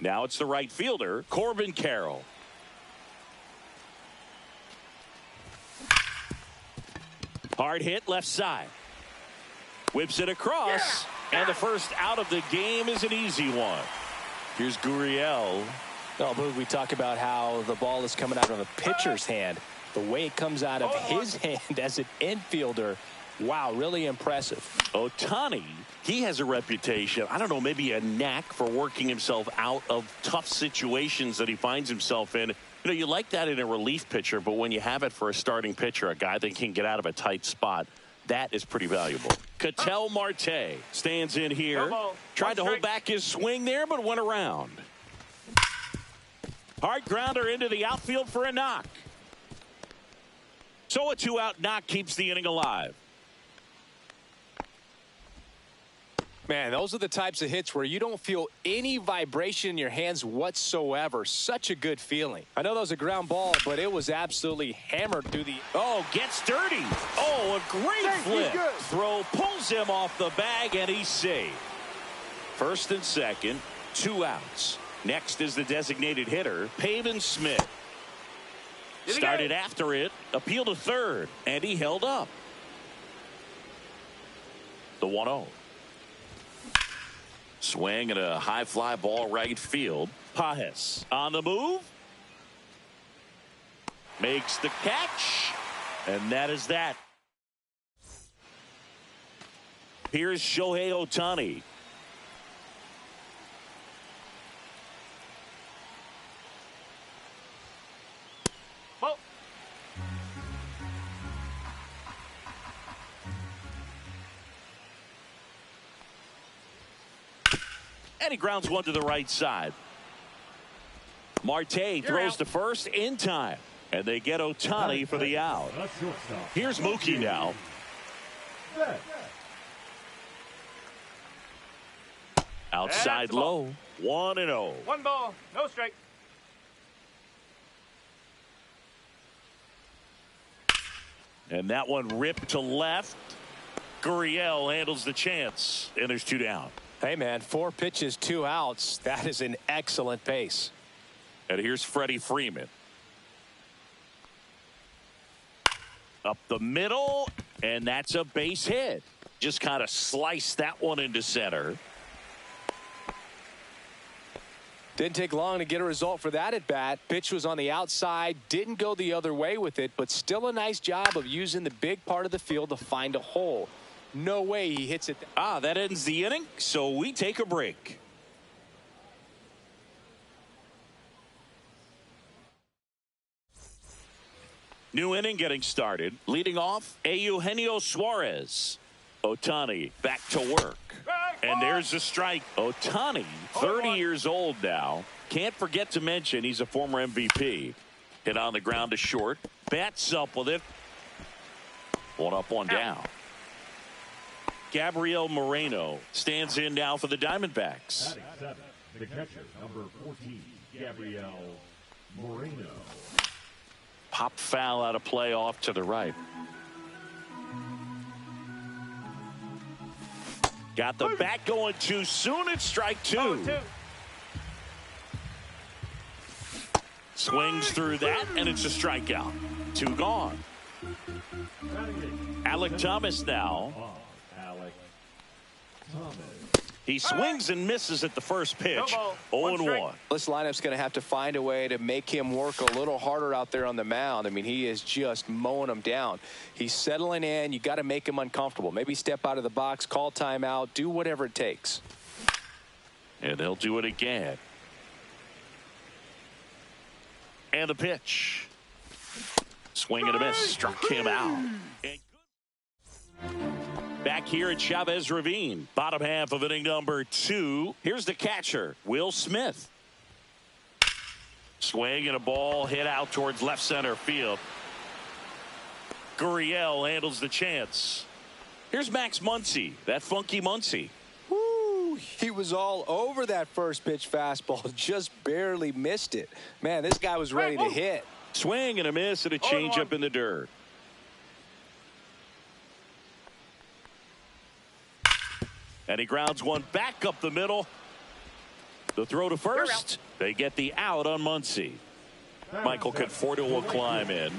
Now it's the right fielder, Corbin Carroll. Hard hit left side. Whips it across. And the first out of the game is an easy one. Here's Gurriel. Well, Boog, we talk about how the ball is coming out of a pitcher's hand. The way it comes out of his hand as an infielder, wow, really impressive. Ohtani, he has a reputation, I don't know, maybe a knack for working himself out of tough situations that he finds himself in. You know, you like that in a relief pitcher, but when you have it for a starting pitcher, a guy that can get out of a tight spot, that is pretty valuable. Ketel Marte stands in here. Tried to hold back his swing there, but went around. Hard grounder into the outfield for a knock. So a 2-out knock keeps the inning alive. Man, those are the types of hits where you don't feel any vibration in your hands whatsoever. Such a good feeling. I know that was a ground ball, but it was absolutely hammered through the... Oh, gets dirty. Oh, a great flip. Throw pulls him off the bag, and he's safe. First and second, 2 outs. Next is the designated hitter, Pavin Smith. Started after it, appealed to third, and he held up. The 1-0. Swing and a high fly ball right field. Pages on the move. Makes the catch. And that is that. Here's Shohei Ohtani. And he grounds one to the right side. Marte throws to first in time. And they get Ohtani for the out. Here's Mookie now. Outside low. 1-0. 1 ball, no strike. And that one ripped to left. Gurriel handles the chance. And there's 2 down. Hey, man, 4 pitches, 2 outs. That is an excellent pace. And here's Freddie Freeman. Up the middle, and that's a base hit. Just kind of sliced that one into center. Didn't take long to get a result for that at bat. Pitch was on the outside, didn't go the other way with it, but still a nice job of using the big part of the field to find a hole. No way he hits it. That ends the inning, so we take a break. New inning getting started. Leading off, Eugenio Suarez. Ohtani back to work. And there's a strike. Ohtani, 30 years old now. Can't forget to mention he's a former MVP. Hit on the ground to short. Bats up with it. 1 up, 1 down. Gabriel Moreno stands in now for the Diamondbacks. The catcher, number 14, Gabriel Moreno. Pop foul out of play off to the right. Got the bat going too soon. It's strike 2. Swings through that, and it's a strikeout. 2 gone. Alek Thomas now. He swings and misses at the first pitch. 0-1. This lineup's going to have to find a way to make him work a little harder out there on the mound. I mean, he is just mowing them down. He's settling in. You got to make him uncomfortable. Maybe step out of the box, call timeout, do whatever it takes. And they'll do it again. And the pitch. Swing and a miss. Struck him out. Back here at Chavez Ravine, bottom half of inning number 2. Here's the catcher, Will Smith. Swing and a ball hit out towards left center field. Gurriel handles the chance. Here's Max Muncy, that funky Muncy. Woo, he was all over that first pitch fastball, just barely missed it. Man, this guy was ready to hit. Swing and a miss and a changeup in the dirt. And he grounds one back up the middle. The throw to first. They get the out on Muncy. Michael Conforto will climb in.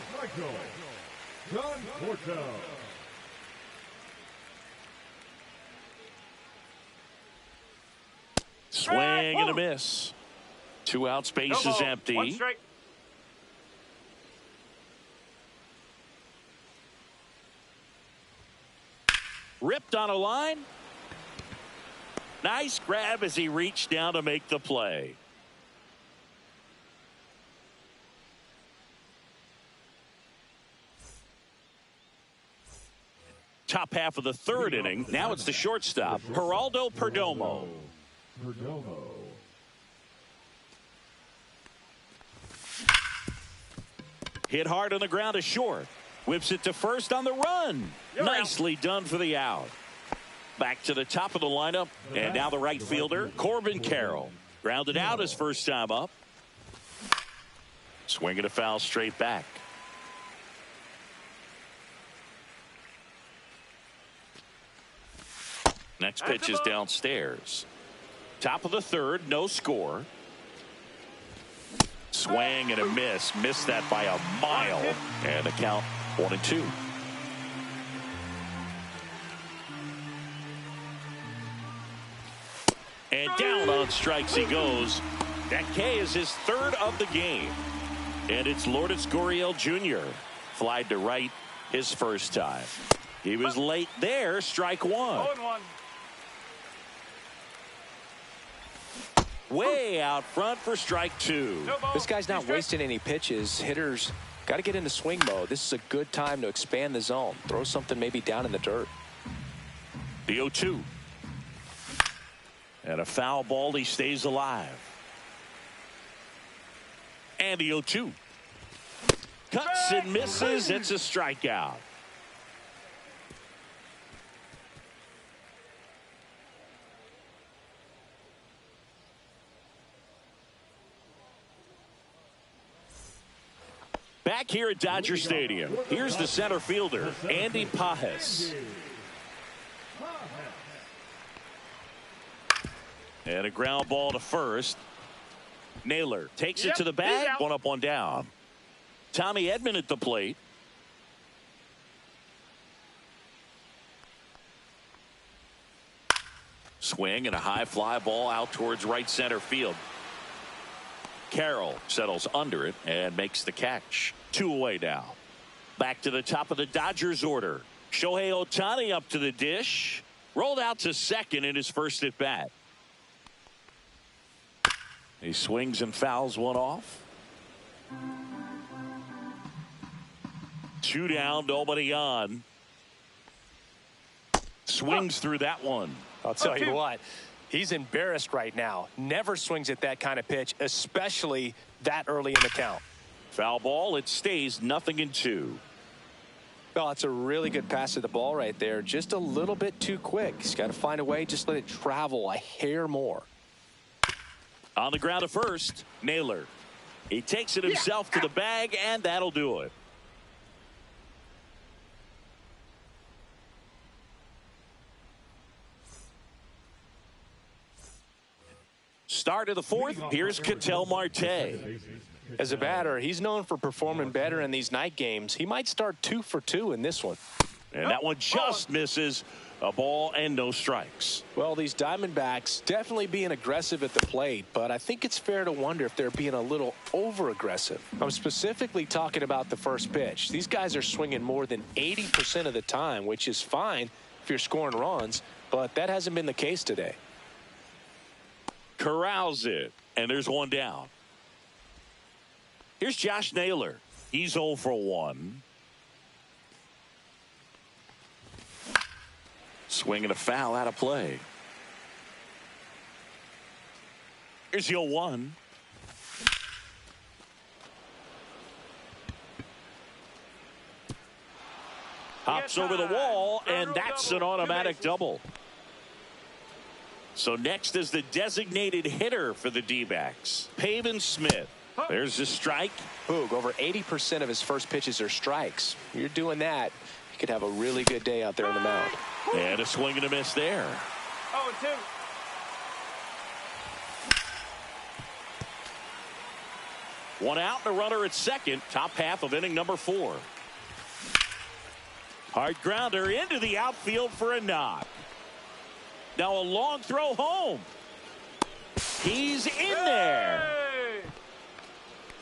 Swing and a miss. 2 outs, base is empty. 1 strike. Ripped on a line. Nice grab as he reached down to make the play. Top half of the 3rd inning. Now it's the shortstop, Geraldo Perdomo. Hit hard on the ground to short. Whips it to first on the run. Nicely done for the out. Back to the top of the lineup. And now the right fielder, Corbin Carroll. Grounded out his first time up. Swinging a foul straight back. Next pitch is downstairs. Top of the 3rd, no score. Swing and a miss. Missed that by a mile. And the count 1-2. And down on strikes he goes. That K is his 3rd of the game. And it's Lourdes Gurriel Jr. Flied to right his first time. He was late there. Strike 1. Way out front for strike 2. This guy's not wasting any pitches. Hitters got to get into swing mode. This is a good time to expand the zone. Throw something maybe down in the dirt. The 0-2. And a foul ball. He stays alive. And the 0-2. Cuts and misses. It's a strikeout. Back here at Dodger Stadium, here's the center fielder, Andy Pages. And a ground ball to first. Naylor takes it to the bag. 1 up, 1 down. Tommy Edman at the plate. Swing and a high fly ball out towards right center field. Carroll settles under it and makes the catch. 2 away now. Back to the top of the Dodgers order. Shohei Ohtani up to the dish. Rolled out to second in his first at bat. He swings and fouls one off. 2 down, nobody on. Swings through that one. I'll tell you what. He's embarrassed right now. Never swings at that kind of pitch, especially that early in the count. Foul ball. It stays 0-2. Well, it's a really good pass to the ball right there. Just a little bit too quick. He's got to find a way. Just let it travel a hair more. On the ground to first, Naylor. He takes it himself to the bag, and that'll do it. Start of the 4th. Here's Ketel Marte. As a batter, he's known for performing better in these night games. He might start 2 for 2 in this one. And that one just misses. A ball and no strikes. Well, these Diamondbacks definitely being aggressive at the plate, but I think it's fair to wonder if they're being a little over-aggressive. I'm specifically talking about the first pitch. These guys are swinging more than 80% of the time, which is fine if you're scoring runs, but that hasn't been the case today. Corrals it, and there's 1 down. Here's Josh Naylor. He's 0 for 1. Swinging a foul out of play. Here's the 0-1. Hops over the wall, and that's an automatic double. So next is the designated hitter for the D-backs, Pavin Smith. There's the strike. Boog, over 80% of his first pitches are strikes. You're doing that, you could have a really good day out there on the mound. And a swing and a miss there. 0-2. One out and a runner at second. Top half of inning number 4. Hard grounder into the outfield for a knock. Now a long throw home. He's in there.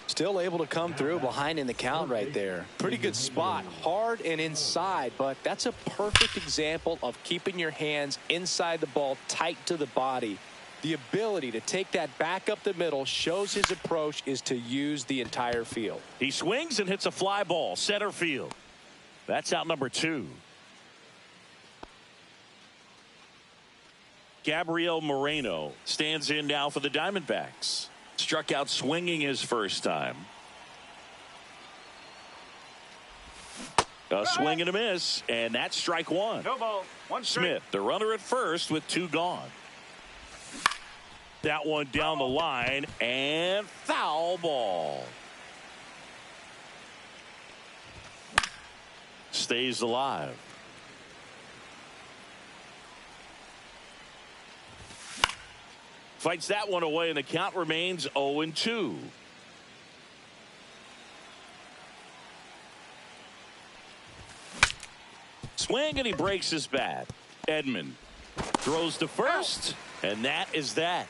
Still able to come through behind in the count right there. Pretty good spot. Hard and inside, but that's a perfect example of keeping your hands inside the ball, tight to the body. The ability to take that back up the middle shows his approach is to use the entire field. He swings and hits a fly ball center field. That's out number 2. Gabriel Moreno stands in now for the Diamondbacks. Struck out swinging his first time. A swing and a miss, and that's strike 1. No ball. One strike. Smith, the runner at first with 2 gone. That one down the line, and foul ball. Stays alive. Fights that one away, and the count remains 0-2. Swing, and he breaks his bat. Edman throws to first, and that is that.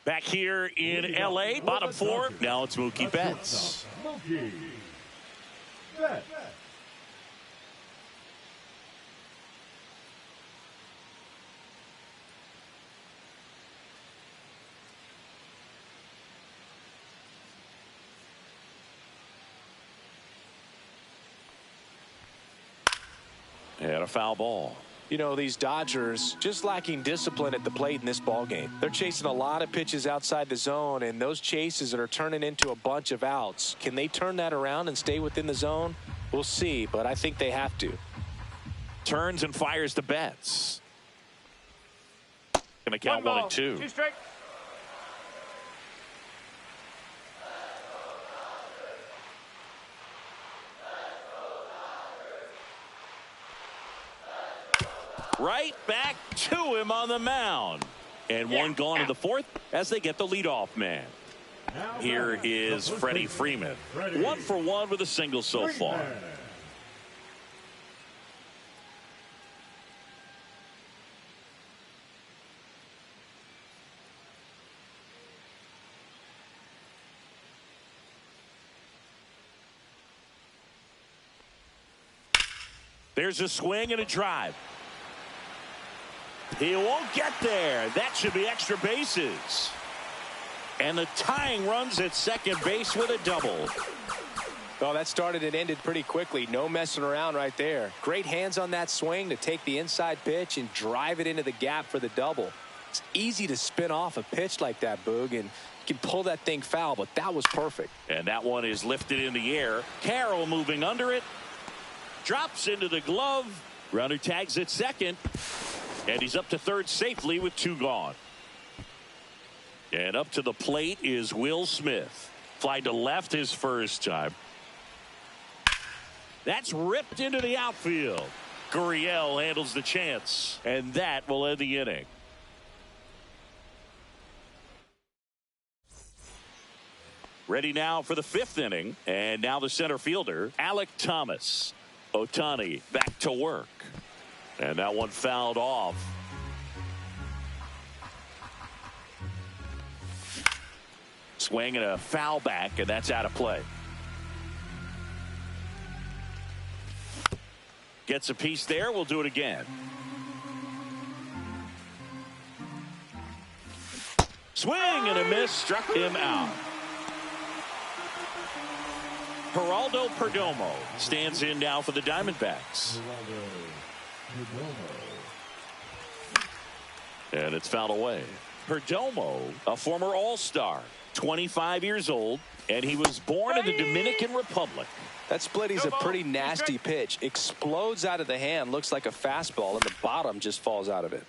Back here in L.A., bottom 4. Now it's Mookie Betts. Mookie Betts. And a foul ball. You know, these Dodgers just lacking discipline at the plate in this ballgame. They're chasing a lot of pitches outside the zone, and those chases are turning into a bunch of outs. Can they turn that around and stay within the zone? We'll see, but I think they have to. Turns and fires to Betts. Going to count 1-2. 2 strike. Right back to him on the mound. And one gone in the 4th as they get the leadoff man. Here is Freddie Freeman. 1 for 1 with a single so far. There's a swing and a drive. He won't get there. That should be extra bases. And the tying runs at second base with a double. Well, that started and ended pretty quickly. No messing around right there. Great hands on that swing to take the inside pitch and drive it into the gap for the double. It's easy to spin off a pitch like that, Boog, and you can pull that thing foul, but that was perfect. And that one is lifted in the air. Carroll moving under it. Drops into the glove. Runner tags at second. And he's up to third safely with 2 gone. And up to the plate is Will Smith. Fly to left his first time. That's ripped into the outfield. Gurriel handles the chance. And that will end the inning. Ready now for the 5th inning. And now the center fielder, Alek Thomas. Ohtani back to work. And that one fouled off. Swing and a foul back, and that's out of play. Gets a piece there. We'll do it again. Swing and a miss. Struck him out. Geraldo Perdomo stands in now for the Diamondbacks. And it's fouled away. Perdomo, a former All-Star, 25 years old, and he was born in the Dominican Republic. That splitty's a pretty nasty pitch. Explodes out of the hand, looks like a fastball, and the bottom just falls out of it.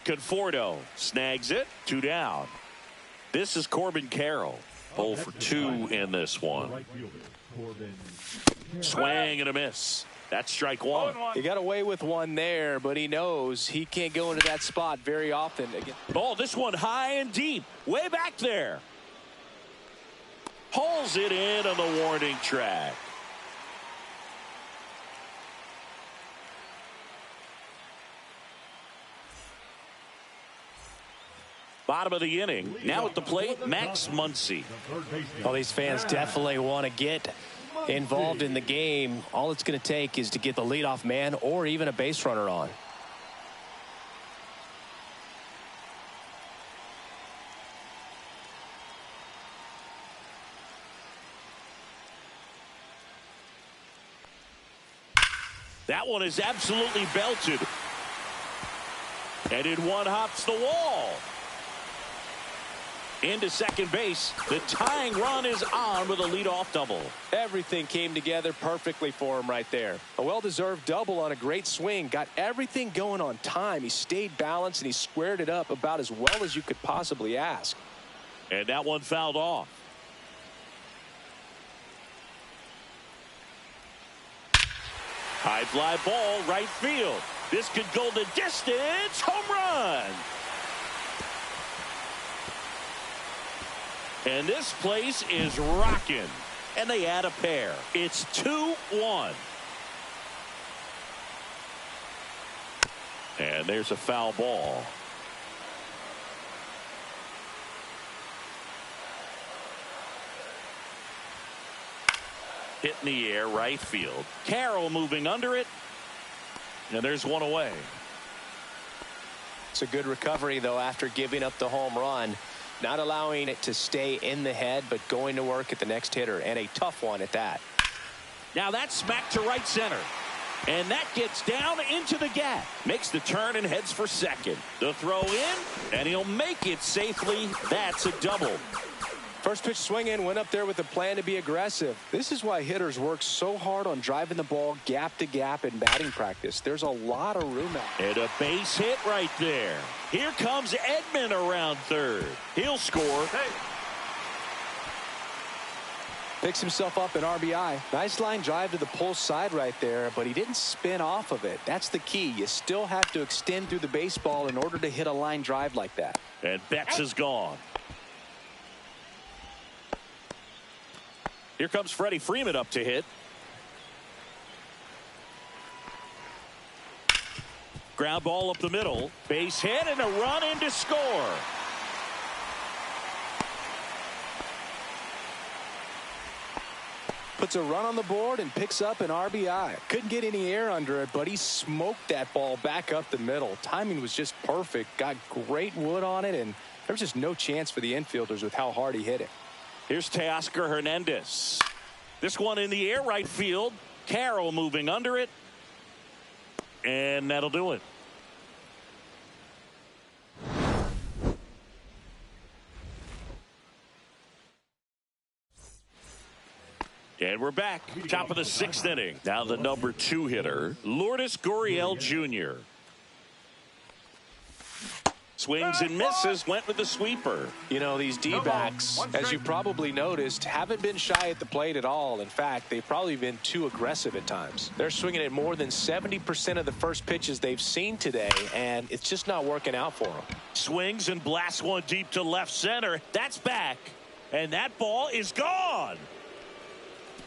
Conforto snags it. 2 down. This is Corbin Carroll. 0 for 2 in this one. Right fielder, Corbin Swing and a miss. That's strike one. He got away with one there, but he knows he can't go into that spot very often again. Oh, this one high and deep. Way back there. Hauls it in on the warning track. Bottom of the inning. Now at the plate, Max Muncy. Well, these fans definitely want to get involved in the game. All it's going to take is to get the leadoff man or even a base runner on. That one is absolutely belted. And in one hops the wall. Into second base. The tying run is on with a leadoff double. Everything came together perfectly for him right there. A well-deserved double on a great swing. Got everything going on time. He stayed balanced and he squared it up about as well as you could possibly ask. And that one fouled off. High fly ball, right field. This could go the distance. Home run. And this place is rocking. And they add a pair. It's 2-1. And there's a foul ball. Hit in the air, right field. Carroll moving under it. And there's one away. It's a good recovery, though, after giving up the home run. Not allowing it to stay in the head, but going to work at the next hitter, and a tough one at that. Now that's smacked to right center. And that gets down into the gap. Makes the turn and heads for second. The throw in, and he'll make it safely. That's a double. First pitch swing in, went up there with a plan to be aggressive. This is why hitters work so hard on driving the ball gap to gap in batting practice. There's a lot of room out. And a base hit right there. Here comes Edman around third. He'll score. Picks himself up an RBI. Nice line drive to the pull side right there, but he didn't spin off of it. That's the key. You still have to extend through the baseball in order to hit a line drive like that. And Betts is gone. Here comes Freddie Freeman up to hit. Ground ball up the middle. Base hit and a run in to score. Puts a run on the board and picks up an RBI. Couldn't get any air under it, but he smoked that ball back up the middle. Timing was just perfect. Got great wood on it, and there was just no chance for the infielders with how hard he hit it. Here's Teoscar Hernandez. This one in the air, right field. Carroll moving under it. And that'll do it. And we're back. Top of the sixth inning. Now the number 2 hitter, Lourdes Gurriel Jr. Swings and misses, went with the sweeper. You know, these D-backs, as you probably noticed, haven't been shy at the plate at all. In fact, they've probably been too aggressive at times. They're swinging at more than 70% of the first pitches they've seen today, and it's just not working out for them. Swings and blasts one deep to left center. That's back, and that ball is gone.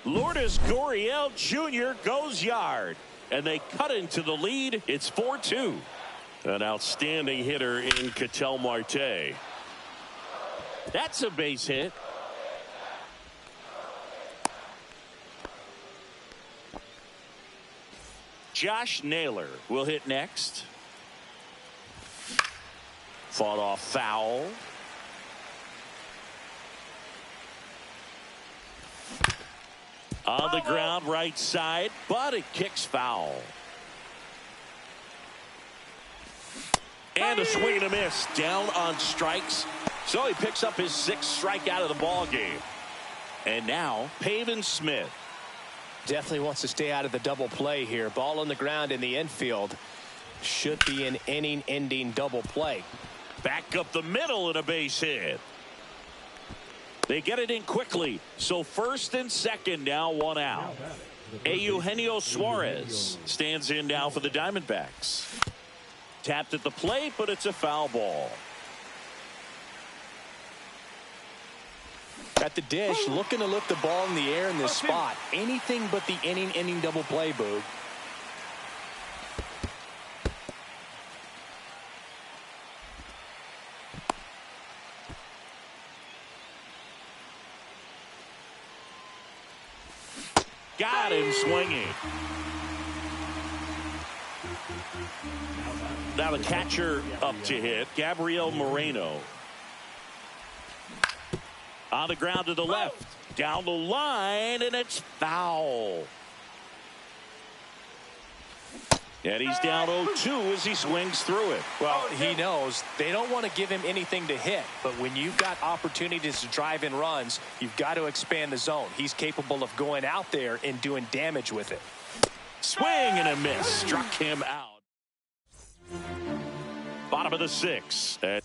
Lourdes Gurriel Jr. goes yard, and they cut into the lead. It's 4-2. An outstanding hitter in Ketel Marte. That's a base hit. Josh Naylor will hit next. Fought off foul. On the ground, right side, but it kicks foul. And a swing and a miss, down on strikes. So he picks up his 6th strikeout of the ball game. And now Pavin Smith. Definitely wants to stay out of the double play here. Ball on the ground in the infield. Should be an inning-ending double play. Back up the middle and a base hit. They get it in quickly. So first and second now, one out. Eugenio Suarez stands in now for the Diamondbacks. Tapped at the plate, but it's a foul ball. At the dish, looking to lift the ball in the air in this spot. Anything but the inning double play, Boog. Got him swinging. Now the catcher up to hit, Gabriel Moreno. On the ground to the left. Down the line, and it's foul. And he's down 0-2 as he swings through it. Well, he knows they don't want to give him anything to hit, but when you've got opportunities to drive in runs, you've got to expand the zone. He's capable of going out there and doing damage with it. Swing and a miss. Struck him out. Bottom of the 6th.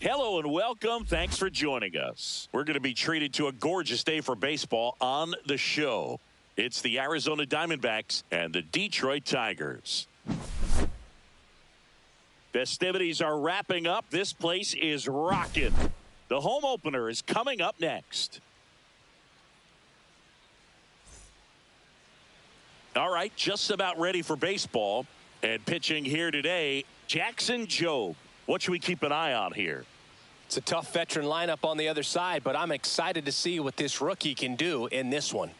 Hello and welcome. Thanks for joining us. We're going to be treated to a gorgeous day for baseball on the show. It's the Arizona Diamondbacks and the Detroit Tigers. Festivities are wrapping up. This place is rocking. The home opener is coming up next. All right, just about ready for baseball. And pitching here today, Jackson Jobe. What should we keep an eye on here? It's a tough veteran lineup on the other side, but I'm excited to see what this rookie can do in this one.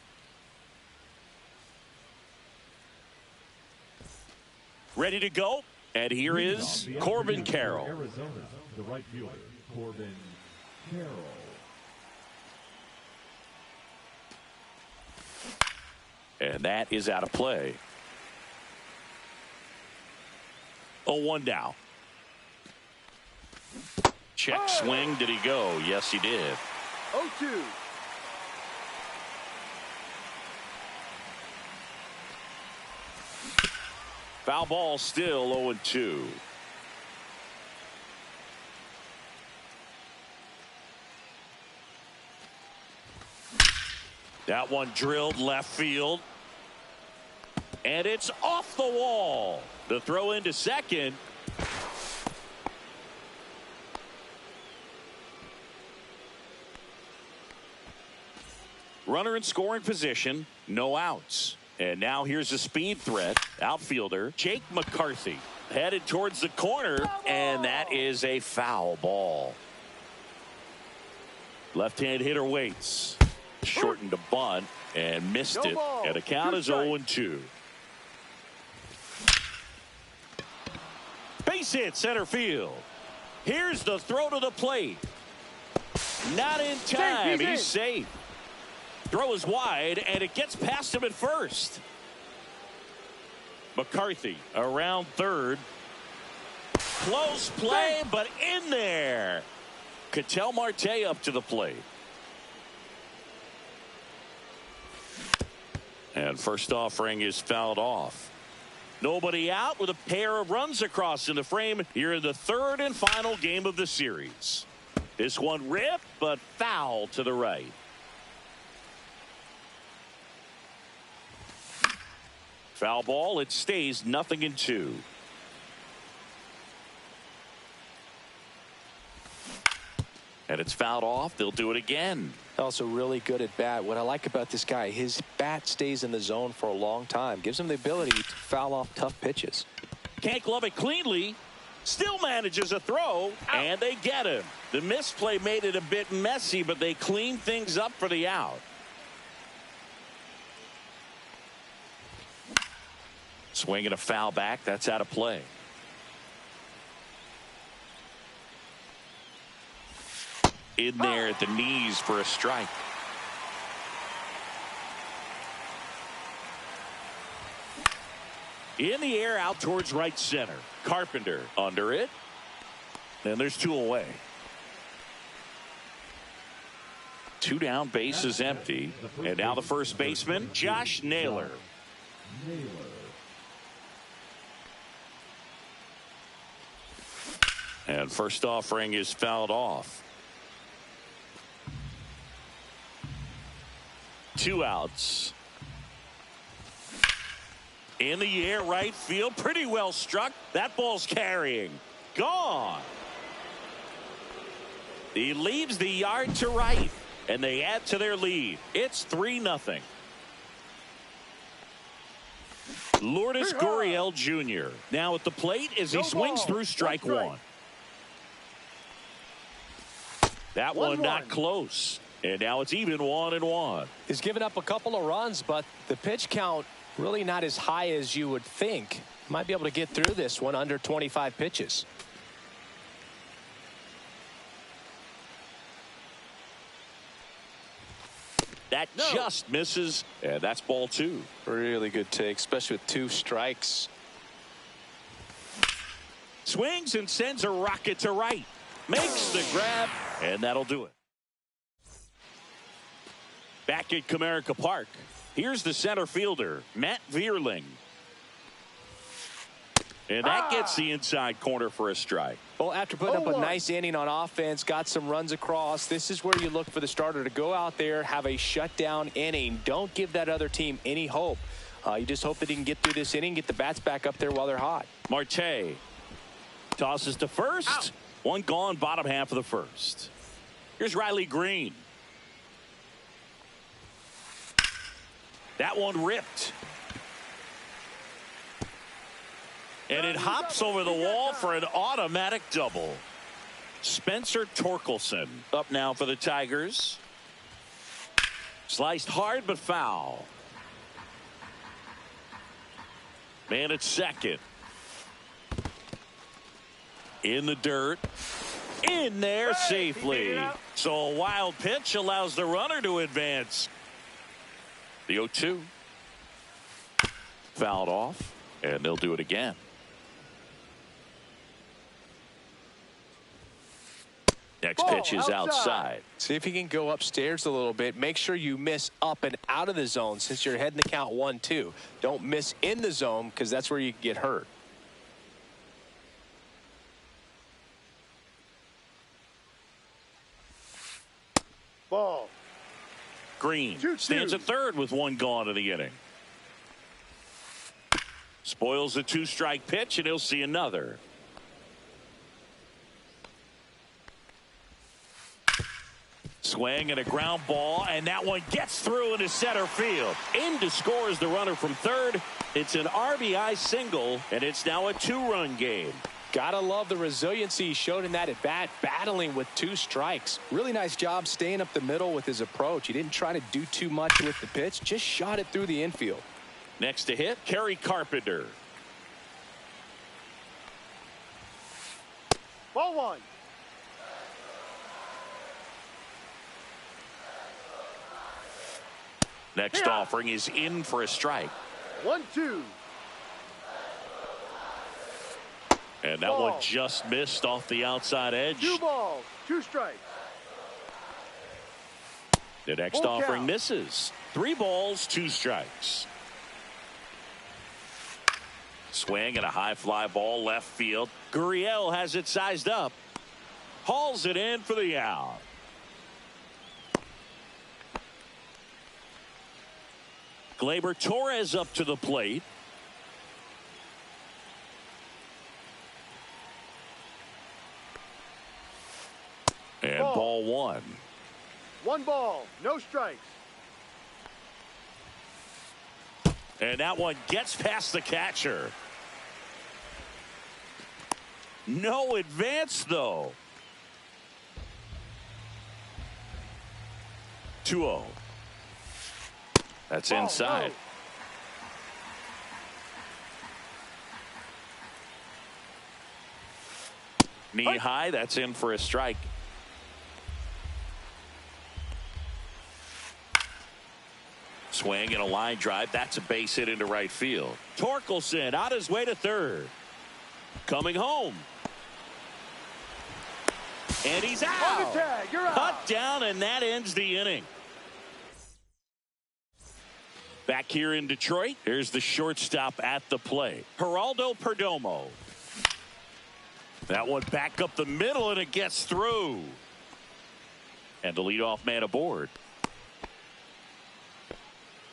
Ready to go? And here is Corbin Carroll. Arizona, the right fielder, Corbin Carroll. And that is out of play. 0-1 now. Check swing. Did he go? Yes, he did. 0-2. Foul ball still 0-2. That one drilled left field. And it's off the wall. The throw into second. Runner in scoring position, no outs. And now here's a speed threat. Outfielder Jake McCarthy headed towards the corner, and that is a foul ball. Left-hand hitter waits. Shortened a bunt and missed it. And the count is 0-2. Base hit center field. Here's the throw to the plate. Not in time. He's safe. Throw is wide, and it gets past him at first. McCarthy around third. Close play, but in there. Ketel Marte up to the plate. And first offering is fouled off. Nobody out with a pair of runs across in the frame here in the third and final game of the series. This one ripped, but foul to the right. Foul ball. It stays 0-2. And it's fouled off. They'll do it again. Also really good at bat. What I like about this guy, his bat stays in the zone for a long time. Gives him the ability to foul off tough pitches. Can't glove it cleanly. Still manages a throw. And they get him. The misplay made it a bit messy, but they cleaned things up for the out. Swinging a foul back. That's out of play. In there at the knees for a strike. In the air out towards right center. Carpenter under it. And there's two away. Two down, base is empty. And now the first baseman, Josh Naylor. And first offering is fouled off. 2 outs. In the air right field. Pretty well struck. That ball's carrying. Gone. He leaves the yard to right. And they add to their lead. It's 3-0. Lourdes Gurriel Jr. now at the plate as he swings through strike one. That one not close. And now it's even 1-1. He's given up a couple of runs, but the pitch count really not as high as you would think. Might be able to get through this one under 25 pitches. That just misses, and that's ball 2. Really good take, especially with 2 strikes. Swings and sends a rocket to right. Makes the grab, and that'll do it. Back at Comerica Park, here's the center fielder, Matt Vierling. And that gets the inside corner for a strike. Well, after putting up a nice inning on offense, got some runs across, this is where you look for the starter to go out there, have a shutdown inning. Don't give that other team any hope. You just hope that he can get through this inning, get the bats back up there while they're hot. Marte tosses to first. Out. One gone, bottom half of the first. Here's Riley Green. That one ripped. And it hops over the wall for an automatic double. Spencer Torkelson up now for the Tigers. Sliced hard but foul. Man at second. In the dirt. In there safely. So a wild pitch allows the runner to advance. The 0-2. Fouled off. And they'll do it again. Next pitch is outside. See if he can go upstairs a little bit. Make sure you miss up and out of the zone since you're heading the count 1-2. Don't miss in the zone because that's where you get hurt. Ball. Green stands at third with one gone in the inning. Spoils the 2-strike pitch and he'll see another. Swing and a ground ball, and that one gets through into center field. In to score is the runner from third. It's an RBI single, and it's now a 2-run game. Gotta love the resiliency he showed in that at bat, battling with 2 strikes. Really nice job staying up the middle with his approach. He didn't try to do too much with the pitch, just shot it through the infield. Next to hit, Kerry Carpenter. Ball 1. Next offering is in for a strike. 1-2. And that one just missed off the outside edge. 2 balls, 2 strikes. The next offering misses. 3 balls, 2 strikes. Swing and a high fly ball left field. Gurriel has it sized up. Hauls it in for the out. Gleyber Torres up to the plate. And ball 1. 1 ball, no strikes. And that one gets past the catcher. No advance, though. 2-0. That's inside. No. Knee high, that's in for a strike. Swing and a line drive. That's a base hit into right field. Torkelson on his way to third. Coming home. And he's out. On the tag, you're out. Cut down, and that ends the inning. Back here in Detroit, here's the shortstop at the plate, Geraldo Perdomo. That one back up the middle, and it gets through. And the leadoff man aboard.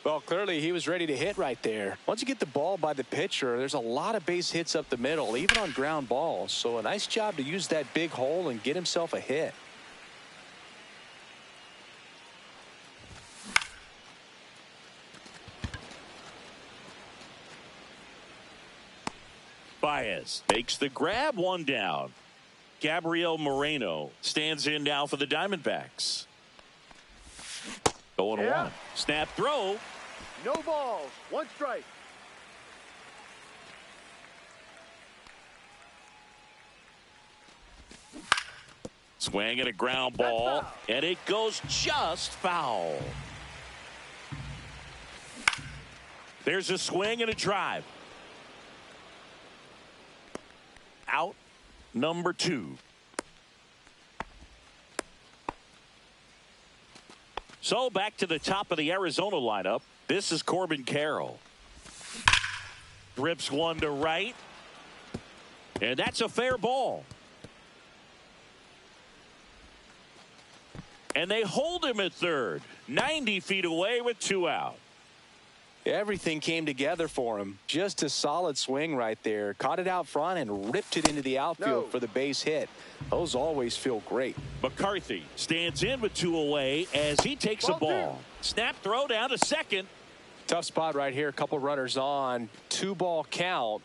Well, clearly he was ready to hit right there. Once you get the ball by the pitcher, there's a lot of base hits up the middle, even on ground balls. So a nice job to use that big hole and get himself a hit. Baez makes the grab, 1 down. Gabriel Moreno stands in now for the Diamondbacks. 0-1. Snap throw. No balls, 1 strike. Swing and a ground ball, and it goes just foul. There's a swing and a drive. Out number 2. So back to the top of the Arizona lineup. This is Corbin Carroll. Drips one to right. And that's a fair ball. And they hold him at third, 90 feet away with 2 out. Everything came together for him. Just a solid swing right there. Caught it out front and ripped it into the outfield for the base hit. Those always feel great. McCarthy stands in with 2 away as he takes a ball. Snap throw down to second. Tough spot right here. A couple runners on. 2-ball count.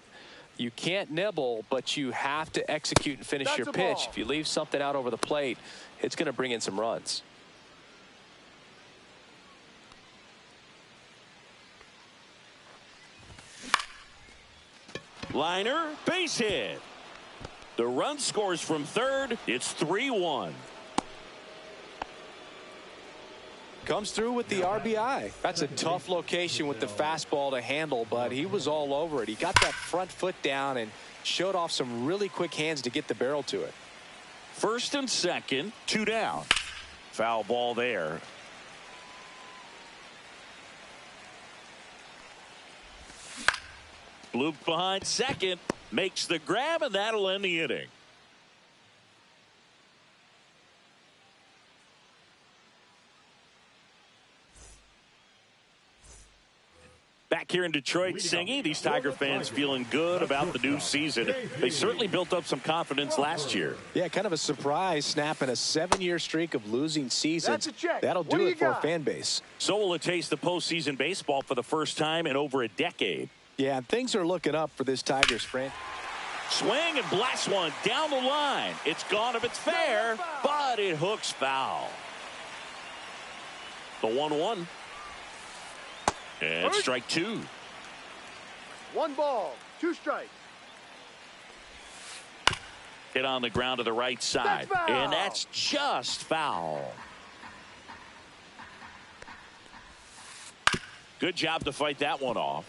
You can't nibble, but you have to execute and finish your pitch. If you leave something out over the plate, it's going to bring in some runs. Liner, base hit. The run scores from third. It's 3-1. Comes through with the RBI. That's a tough location with the fastball to handle, but he was all over it. He got that front foot down and showed off some really quick hands to get the barrel to it. First and second, 2 down. Foul ball there. Bloop behind second, makes the grab, and that'll end the inning. Back here in Detroit, Singy, these Tiger fans feeling good about the new season. They certainly built up some confidence last year. Yeah, kind of a surprise, snapping a 7-year streak of losing seasons. That'll do it for a fan base. So will it taste the postseason baseball for the first time in over a decade. Yeah, things are looking up for this Tigers friend. Swing and blast one down the line. It's gone if it's fair, but it hooks foul. The 1-1. And strike 2. 1 ball, 2 strikes. Hit on the ground to the right side. And that's just foul. Good job to fight that one off.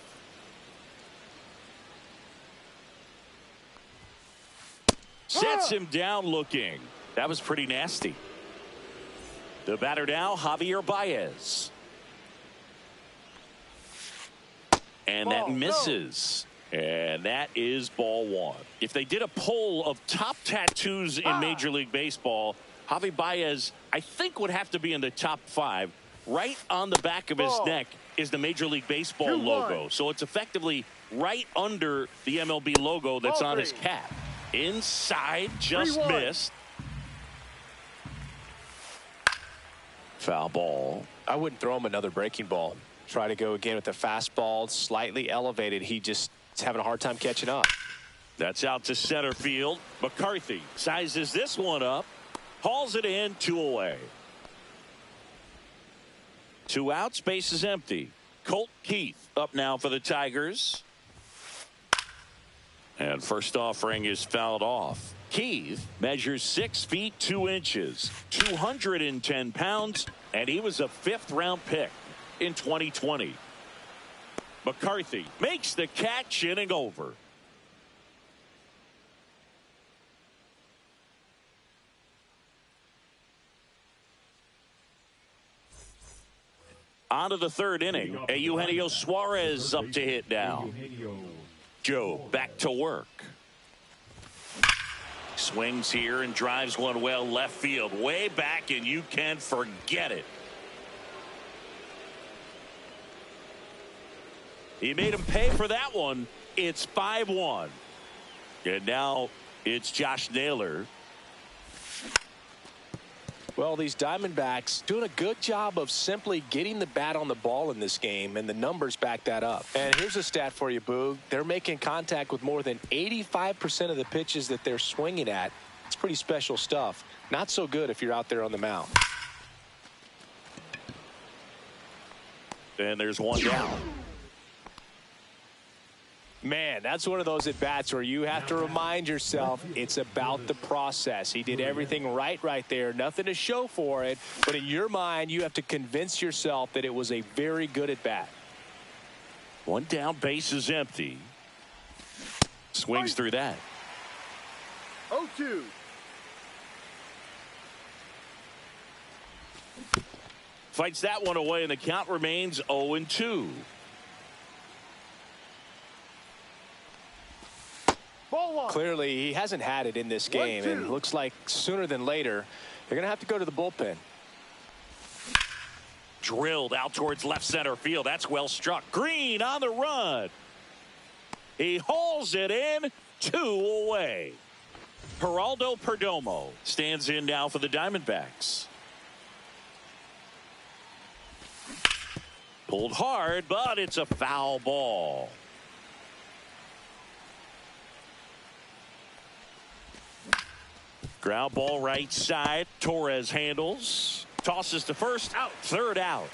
Sets him down looking. That was pretty nasty. The batter now, Javier Baez. And that misses. And that is ball 1. If they did a poll of top tattoos in Major League Baseball, Javi Baez, I think, would have to be in the top 5. Right on the back of his neck is the Major League Baseball logo. So it's effectively right under the MLB logo that's on his cap. Inside, just missed. Foul ball. I wouldn't throw him another breaking ball. Try to go again with the fastball, slightly elevated. He just is having a hard time catching up. That's out to center field. McCarthy sizes this one up, hauls it in, 2 away. 2 outs, base is empty. Colt Keith up now for the Tigers. And first offering is fouled off. Keith measures 6 feet 2 inches, 210 pounds, and he was a 5th-round pick in 2020. McCarthy makes the catch, inning over. On to the 3rd inning. Eugenio Suarez up to hit now. Joe back to work. Swings here and drives one well left field, way back, and you can forget it. He made him pay for that one. It's 5-1. And now it's Josh Naylor. Well, these Diamondbacks doing a good job of simply getting the bat on the ball in this game, and the numbers back that up. And here's a stat for you, Boog. They're making contact with more than 85% of the pitches that they're swinging at. It's pretty special stuff. Not so good if you're out there on the mound. And there's one down. Man, that's one of those at-bats where you have to remind yourself it's about the process. He did everything right there. Nothing to show for it. But in your mind, you have to convince yourself that it was a very good at-bat. One down, base is empty. Swings through that. 0-2. Fights that one away, and the count remains 0-2. Ball one. Clearly, he hasn't had it in this game, and looks like sooner than later, they're going to have to go to the bullpen. Drilled out towards left center field. That's well struck. Green on the run. He hauls it in, 2 away. Geraldo Perdomo stands in now for the Diamondbacks. Pulled hard, but it's a foul ball. Ground ball right side. Torres handles. Tosses to first. Out. Third out.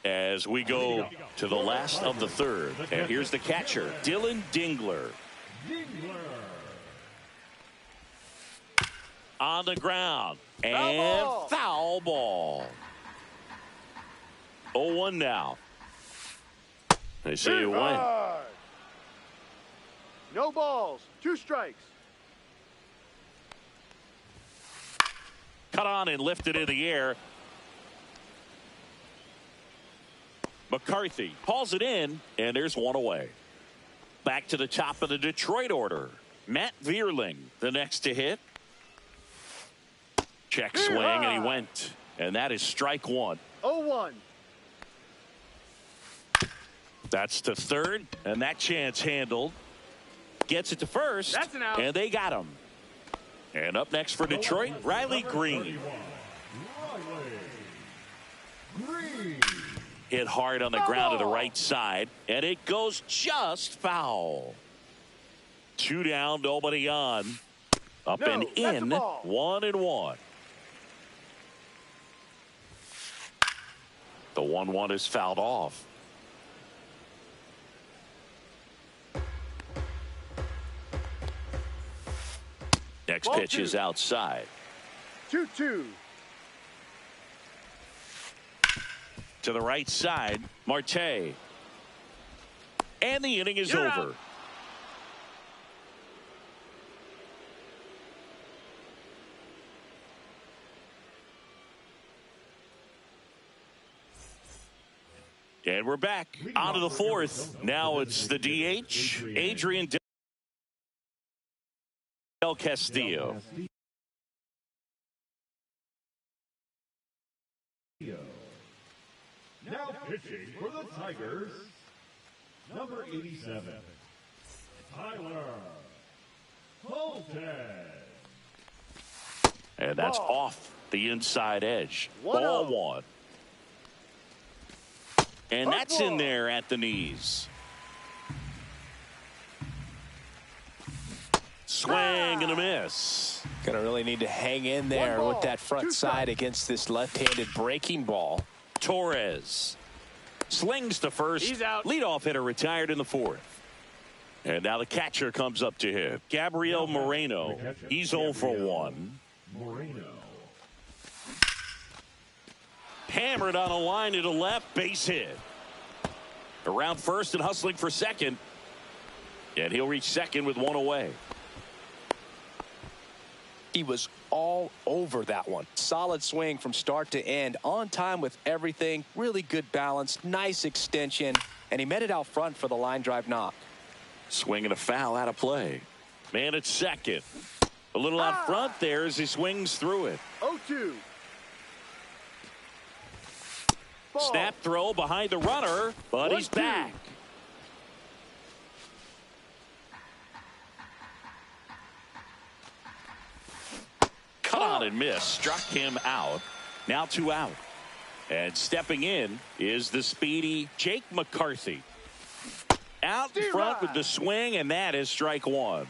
As we go to the last of the third. And here's the catcher, Dylan Dingler. On the ground. And foul ball. 0-1 now. They say you win. No balls. 2 strikes. Cut on and lifted in the air. McCarthy hauls it in, and there's 1 away. Back to the top of the Detroit order. Matt Vierling, the next to hit. Check swing, and he went. And that is strike 1. 0-1. That's to third, and that chance handled. Gets it to first, That's an out. And they got him. And up next for Detroit, Riley Green. Hit hard on the ground to the right side, and it goes just foul. 2 down, nobody on. Up and in, 1-1. The 1-1 is fouled off. Next Ball pitch 2. is outside. 2-2. To the right side, Marte. And the inning is You're over. out. And we're back on to the fourth. Now it's the DH, Adrian Del Castillo. Now pitching for the Tigers, number 87, Tyler Holton. And that's off the inside edge. Ball 1. And that's in there at the knees. Swing and a miss. Going to really need to hang in there with that front side against this left-handed breaking ball. Torres slings to first. He's out. Leadoff hitter retired in the 4th. And now the catcher comes up to him. Gabriel Moreno. He's 0 for 1. Moreno. Hammered on a line to the left. Base hit. Around first and hustling for second. And he'll reach second with 1 away. He was all over that one. Solid swing from start to end. On time with everything. Really good balance. Nice extension. And he met it out front for the line drive knock. Swing and a foul out of play. Man at second. A little out front there as he swings through it. 0-2. Snap throw behind the runner, but he's back. Cut on and miss. Struck him out. Now 2 out. And stepping in is the speedy Jake McCarthy. Out in front with the swing, and that is strike 1.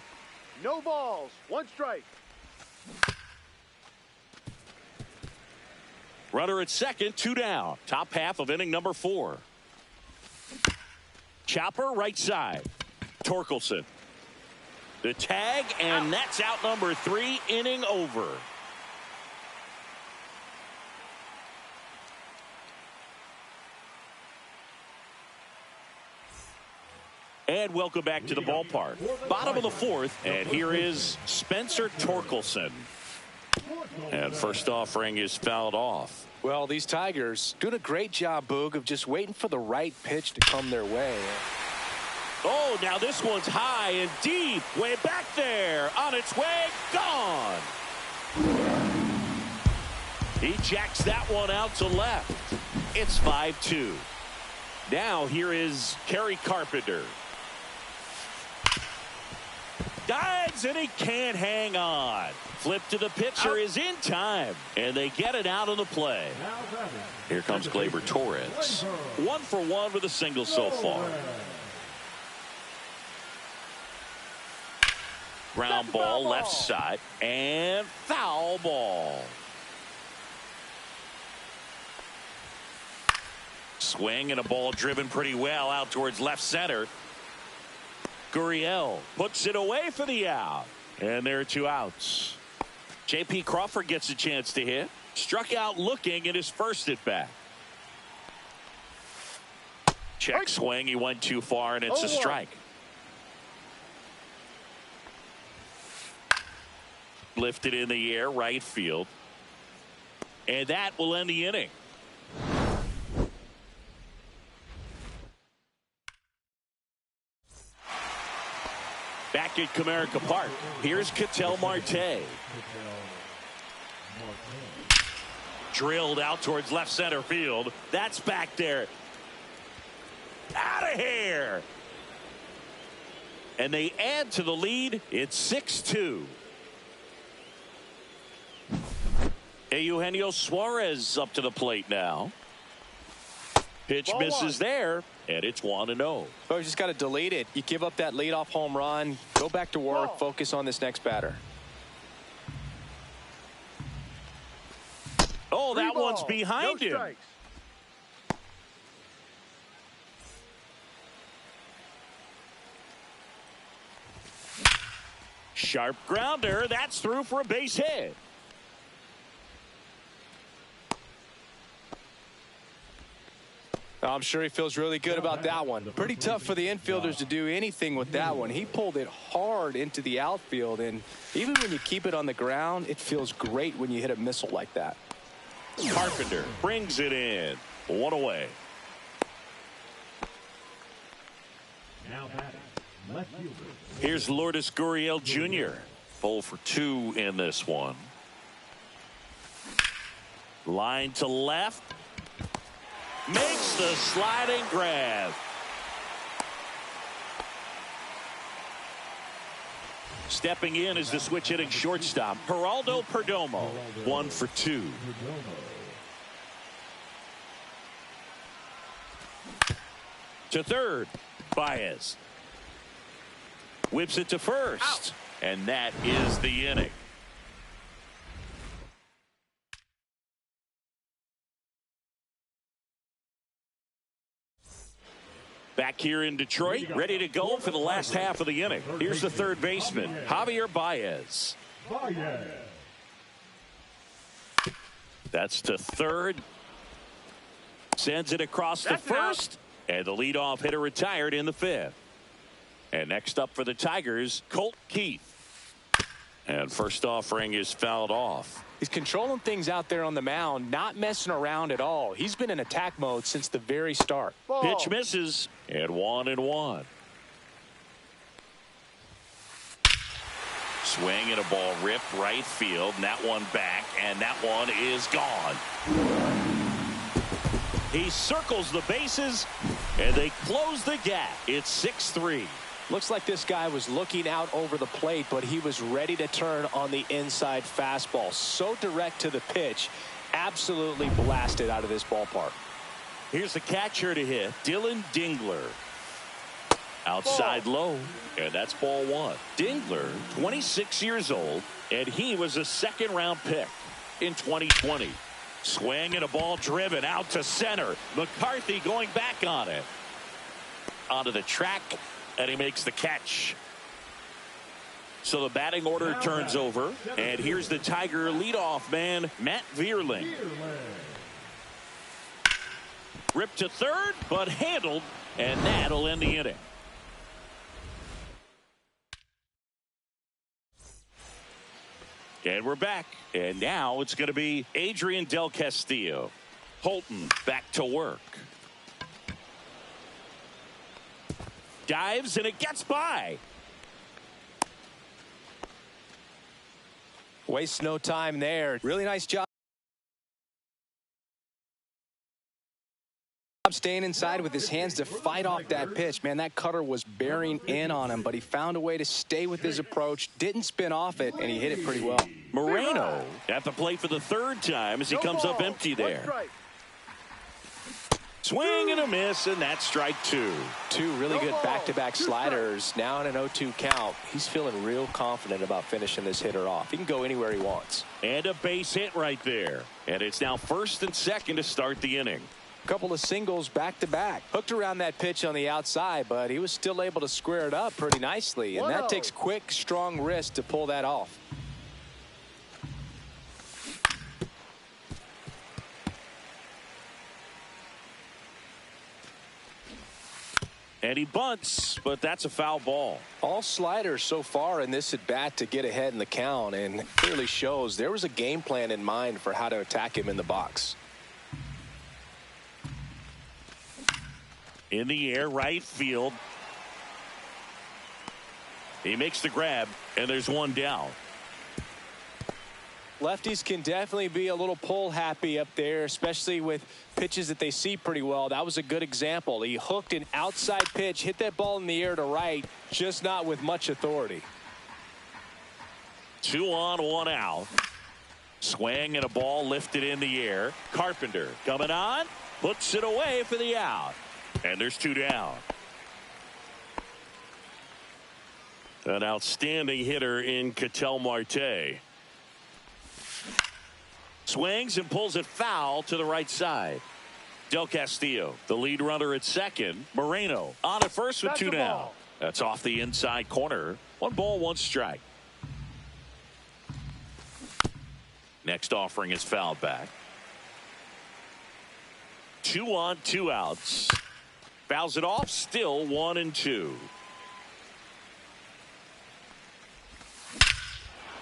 No balls. 1 strike. Runner at second, 2 down. Top half of inning number 4. Chopper right side. Torkelson. The tag, and that's out number 3, inning over. And welcome back to the ballpark. Bottom of the fourth, and here is Spencer Torkelson. And first offering is fouled off. Well, these Tigers doing a great job, Boog, of just waiting for the right pitch to come their way. Oh, now this one's high and deep, way back there, on its way, gone. He jacks that one out to left. It's 5-2. Now here is Kerry Carpenter. Dives, and he can't hang on. Flip to the pitcher is in time, and they get it out of the play. Here comes Gleyber Torres. 1 for 1 with a single so far. Ground ball left side, and foul ball. Swing and a ball driven pretty well out towards left center. Gurriel puts it away for the out. And there are 2 outs. J.P. Crawford gets a chance to hit. Struck out looking at his first at bat. Check swing. He went too far, and it's a strike. Lifted in the air, right field. And that will end the inning. Back at Comerica Park, here's Ketel Marte. Drilled out towards left center field. That's back there. Out of here. And they add to the lead. It's 6-2. Eugenio Suarez up to the plate now. Pitch misses there, and it's 1-0. Oh, you just got to delete it. You give up that leadoff home run, go back to work, focus on this next batter. Oh, that one's behind him. Strikes. Sharp grounder. That's through for a base hit. I'm sure he feels really good about that one. Pretty tough for the infielders to do anything with that one. He pulled it hard into the outfield, and even when you keep it on the ground, it feels great when you hit a missile like that. Carpenter brings it in. 1 away. Now batting, left fielder. Here's Lourdes Gurriel Jr. 0 for 2 in this one. Line to left. Makes the sliding grab. Stepping in is the switch hitting shortstop, Geraldo Perdomo. 1 for 2. To third, Baez. Whips it to first. And that is the inning. Back here in Detroit, ready to go for the last half of the inning. Here's the third baseman, Javier Baez. That's to third. Sends it across the first. And the leadoff hitter retired in the 5th. And next up for the Tigers, Colt Keith. And first offering is fouled off. He's controlling things out there on the mound, not messing around at all. He's been in attack mode since the very start. Pitch misses, and 1-1. Swing and a ball ripped right field, and that one back, and that one is gone. He circles the bases, and they close the gap. It's 6-3. Looks like this guy was looking out over the plate, but he was ready to turn on the inside fastball. So direct to the pitch, absolutely blasted out of this ballpark. Here's the catcher to hit, Dylan Dingler. Outside low, and that's ball 1. Dingler, 26 years old, and he was a second-round pick in 2020. Swing and a ball driven out to center. McCarthy going back on it. Onto the track. And he makes the catch. So the batting order turns over. And here's the Tiger leadoff man, Matt Vierling. Ripped to third, but handled. And that'll end the inning. And we're back. And now it's going to be Adrian Del Castillo. Holton back to work. Dives and it gets by. Wastes no time there. Really nice job staying inside with his hands to fight off that pitch. Man, that cutter was bearing in on him, but he found a way to stay with his approach, didn't spin off it, and he hit it pretty well. Moreno at the plate for the third time as he comes up empty there. Swing and a miss, and that's strike two. Two really good back-to-back sliders. Now in an 0-2 count. He's feeling real confident about finishing this hitter off. He can go anywhere he wants. And a base hit right there. And it's now first and second to start the inning. Couple of singles back-to-back. Hooked around that pitch on the outside, but he was still able to square it up pretty nicely. And that takes quick, strong wrist to pull that off. And he bunts, but that's a foul ball. All sliders so far in this at bat to get ahead in the count, and clearly shows there was a game plan in mind for how to attack him in the box. In the air, right field. He makes the grab, and there's one down. Lefties can definitely be a little pull happy up there, especially with pitches that they see pretty well. That was a good example. He hooked an outside pitch, hit that ball in the air to right, just not with much authority. 2 on, 1 out. Swing and a ball lifted in the air. Carpenter coming on, puts it away for the out. And there's 2 down. An outstanding hitter in Ketel Marte. Swings and pulls it foul to the right side. Del Castillo, the lead runner at second. Moreno on at first with 2 down. That's off the inside corner. 1 ball, 1 strike. Next offering is fouled back. 2 on, 2 outs. Fouls it off, still 1-2.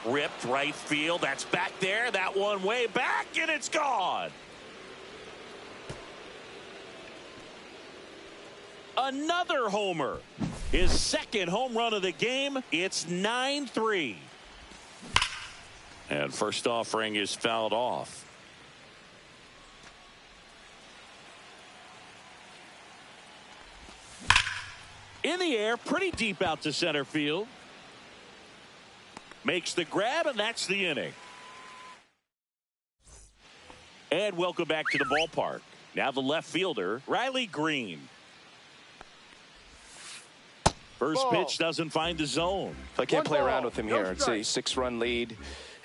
Ripped right field. That's back there. That one way back, and it's gone. Another homer. His second home run of the game. It's 9-3. And first offering is fouled off. In the air, pretty deep out to center field. Makes the grab, and that's the inning. And welcome back to the ballpark. Now the left fielder, Riley Green. First pitch doesn't find the zone. I can't play around with him here. It's a 6-run lead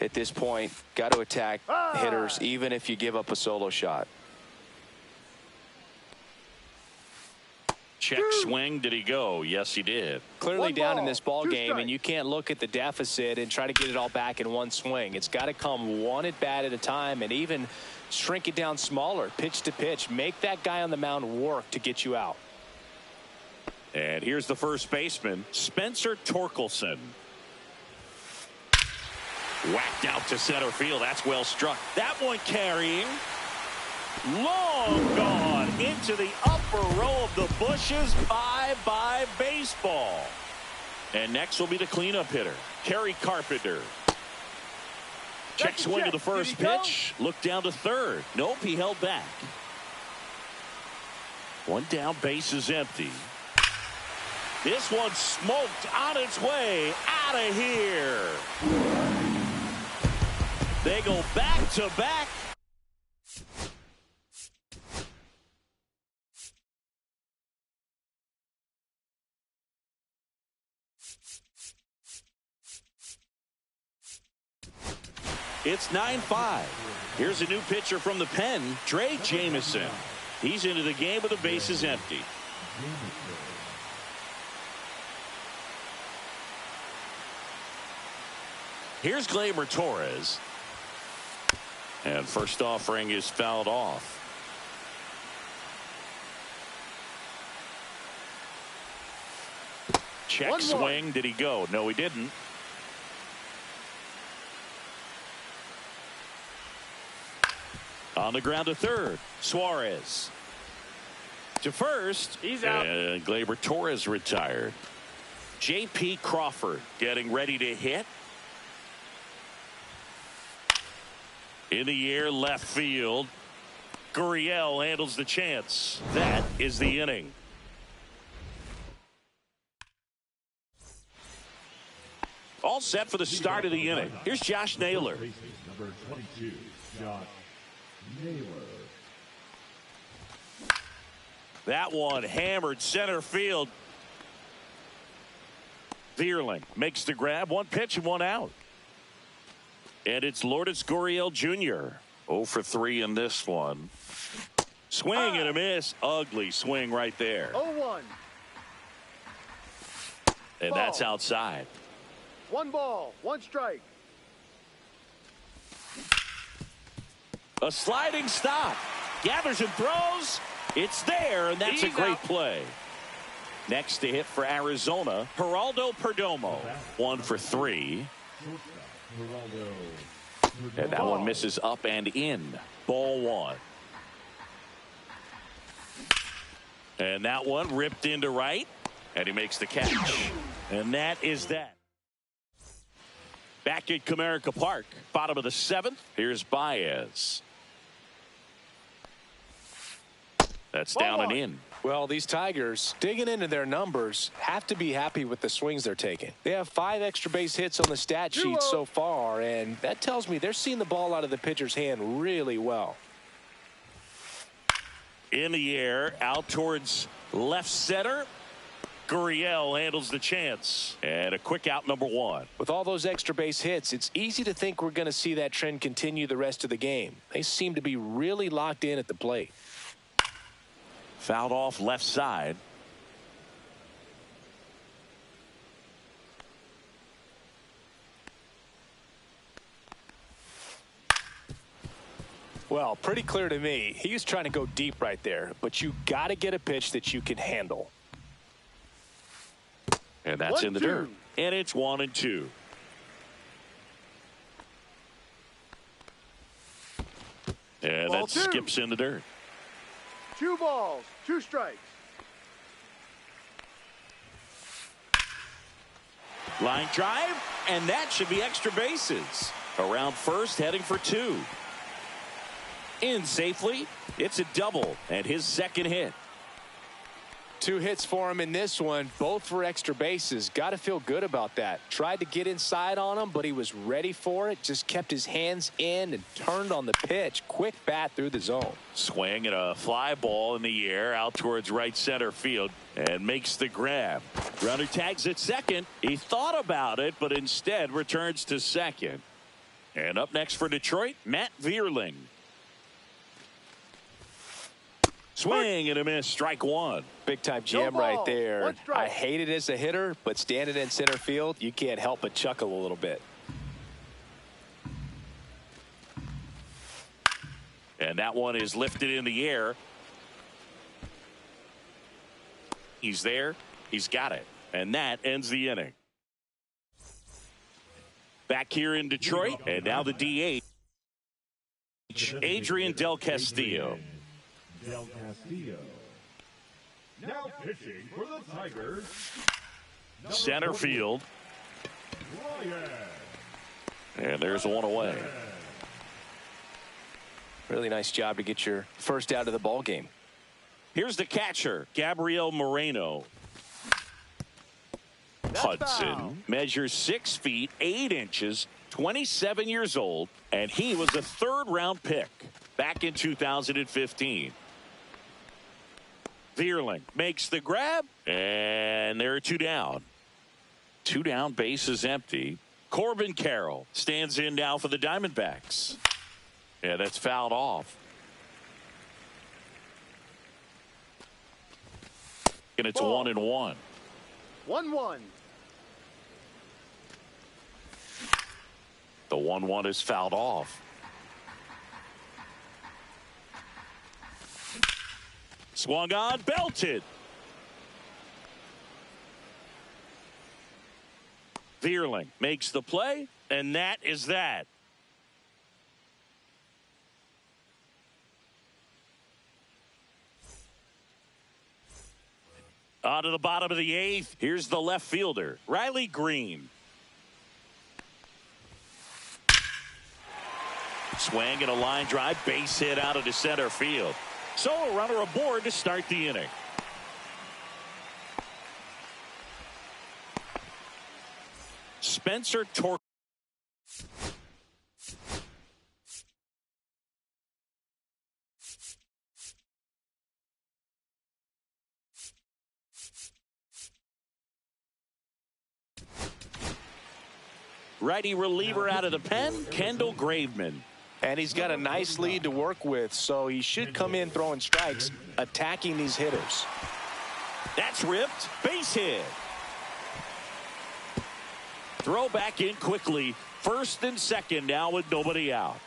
at this point. Got to attack hitters, even if you give up a solo shot. Check swing. Did he go? Yes, he did. Clearly down in this ball game, and you can't look at the deficit and try to get it all back in one swing. It's got to come one at bat at a time, and even shrink it down smaller, pitch to pitch. Make that guy on the mound work to get you out. And here's the first baseman, Spencer Torkelson. Whacked out to center field. That's well struck. That one carrying. Long gone into the upper row of the bushes. Bye-bye baseball. And next will be the cleanup hitter, Kerry Carpenter. Check swing to the first pitch. Look down to third. Nope, he held back. 1 down, base is empty. This one smoked on its way out of here. They go back to back. It's 9-5. Here's a new pitcher from the pen, Trey Jameson. He's into the game with the bases empty. Here's Gleyber Torres. And first offering is fouled off. Check swing. Did he go? No, he didn't. On the ground to third. Suarez. To first. He's out. And Gleyber Torres retired. J.P. Crawford getting ready to hit. In the air, left field. Gurriel handles the chance. That is the inning. All set for the start of the inning. Here's Josh Naylor. Number 22, Josh Naylor. That one hammered center field. Vierling makes the grab. One pitch and one out. And it's Lourdes Gurriel Jr. 0 for 3 in this one. Swing and a miss. Ugly swing right there. 0-1. And that's outside. 1 ball, 1 strike. A sliding stop. Gathers and throws. It's there, and that's a great play. Next to hit for Arizona, Geraldo Perdomo. 1 for 3. And that one misses up and in. Ball 1. And that one ripped into right. And he makes the catch. And that is that. Back at Comerica Park, bottom of the 7th. Here's Baez. That's down and in. Well, these Tigers, digging into their numbers, have to be happy with the swings they're taking. They have 5 extra base hits on the stat sheet so far, and that tells me they're seeing the ball out of the pitcher's hand really well. In the air, out towards left center. Gurriel handles the chance. And a quick out, number 1. With all those extra base hits, it's easy to think we're going to see that trend continue the rest of the game. They seem to be really locked in at the plate. Fouled off left side. Well, pretty clear to me. He was trying to go deep right there, but you got to get a pitch that you can handle. And that's in the dirt. And it's 1-2. And that skips in the dirt. 2 balls, 2 strikes. Line drive, and that should be extra bases. Around first, heading for 2. In safely. It's a double, and his second hit. 2 hits for him in this one, both for extra bases. Got to feel good about that. Tried to get inside on him, but he was ready for it. Just kept his hands in and turned on the pitch. Quick bat through the zone. Swing and a fly ball in the air out towards right center field and makes the grab. Runner tags at second. He thought about it, but instead returns to second. And up next for Detroit, Matt Vierling. Swing and a miss, strike 1. Big time jam right there. I hate it as a hitter, but standing in center field, you can't help but chuckle a little bit. And that one is lifted in the air. He's there. He's got it. And that ends the inning. Back here in Detroit, and now the DH, Adrian Del Castillo. Del Castillo. Now pitching for the Tigers. Center field. Ryan. And there's one away. Really nice job to get your first out of the ball game. Here's the catcher, Gabriel Moreno. Hudson measures 6 feet 8 inches, 27 years old, and he was a 3rd-round pick back in 2015. Vierling makes the grab, and there are 2 down. 2 down, base is empty. Corbin Carroll stands in now for the Diamondbacks. Yeah, that's fouled off. And it's 1-1. 1-1. The 1-1 is fouled off. Swung on, belted. Vierling makes the play, and that is that. On to the bottom of the 8th. Here's the left fielder, Riley Green. Swing and a line drive, base hit out into center field. So a runner aboard to start the inning. Spencer Torkelson. Righty reliever out of the pen, Kendall Graveman. And he's got a nice lead to work with, so he should come in throwing strikes, attacking these hitters. That's ripped. Base hit. Throw back in quickly. First and second now with nobody out.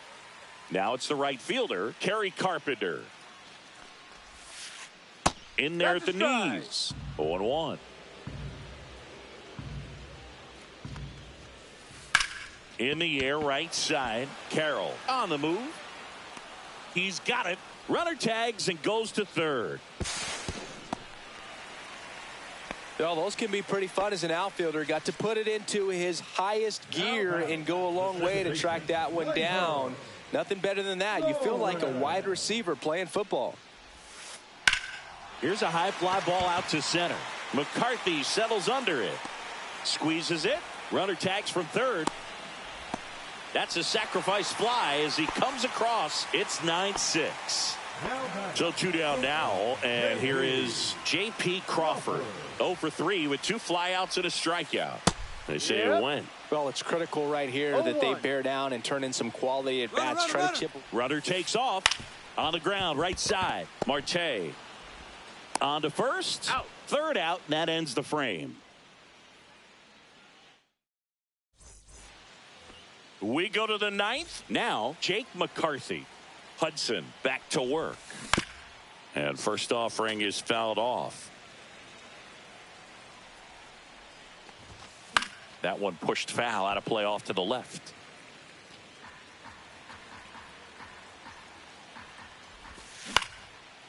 Now it's the right fielder, Kerry Carpenter. In there at the knees. 0-1. In the air, right side. Carroll on the move. He's got it. Runner tags and goes to third. Well, those can be pretty fun as an outfielder. Got to put it into his highest gear and go a long way to track that one down. Nothing better than that. You feel like a wide receiver playing football. Here's a high fly ball out to center. McCarthy settles under it. Squeezes it. Runner tags from third. That's a sacrifice fly as he comes across. It's 9-6. So 2 down now, and here is J.P. Crawford. 0 for 3 with 2 flyouts and a strikeout. They say it went. Well, it's critical right here that they bear down and turn in some quality at bats. Try to chip. Runner takes off on the ground, right side. Marte on to first. Out. Third out, and that ends the frame. We go to the 9th. Now, Jake McCarthy. Hudson back to work. And first offering is fouled off. That one pushed foul out of play off to the left.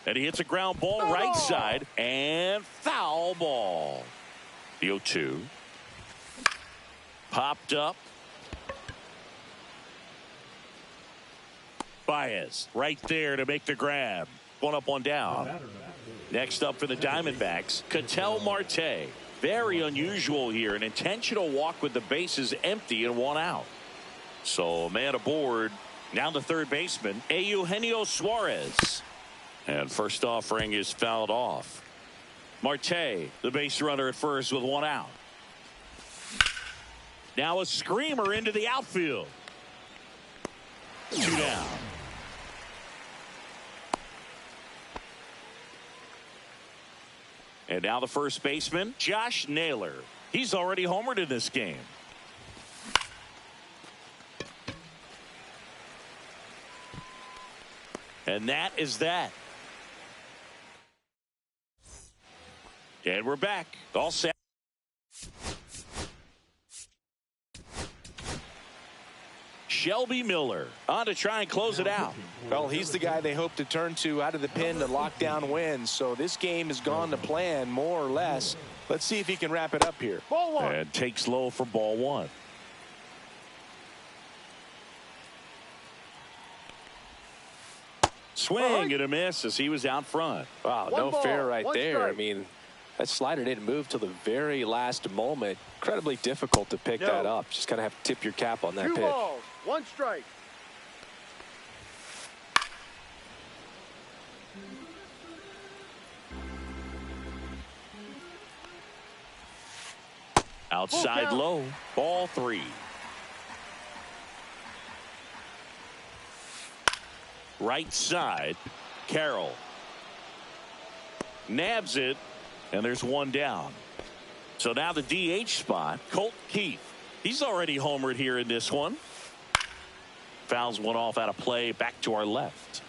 And he hits a ground ball right side and foul ball. The 0-2. Popped up. Baez right there to make the grab. 1 up, 1 down. Next up for the Diamondbacks, Ketel Marte. Very unusual here. An intentional walk with the bases empty and 1 out. So a man aboard. Now the third baseman, Eugenio Suarez. And first offering is fouled off. Marte, the base runner at first with 1 out. Now a screamer into the outfield. 2 down. And now the first baseman, Josh Naylor. He's already homered in this game. And that is that. And we're back. All set. Shelby Miller on to try and close it out. Well, he's the guy they hope to turn to out of the pen to lock down wins. So this game has gone to plan more or less. Let's see if he can wrap it up here. Ball 1. And takes low for ball 1. Swing and a miss as he was out front. Wow, One no ball, fair right 1 there. strike. I mean, that slider didn't move till the very last moment. Incredibly difficult to pick that up. Just kind of have to tip your cap on that 2 pitch. balls, 1 strike. Outside low. Ball 3. Right side. Carroll. Nabs it. And there's 1 down. So now the DH spot. Colt Keith. He's already homered here in this one. Fouls 1 off out of play. Back to our left.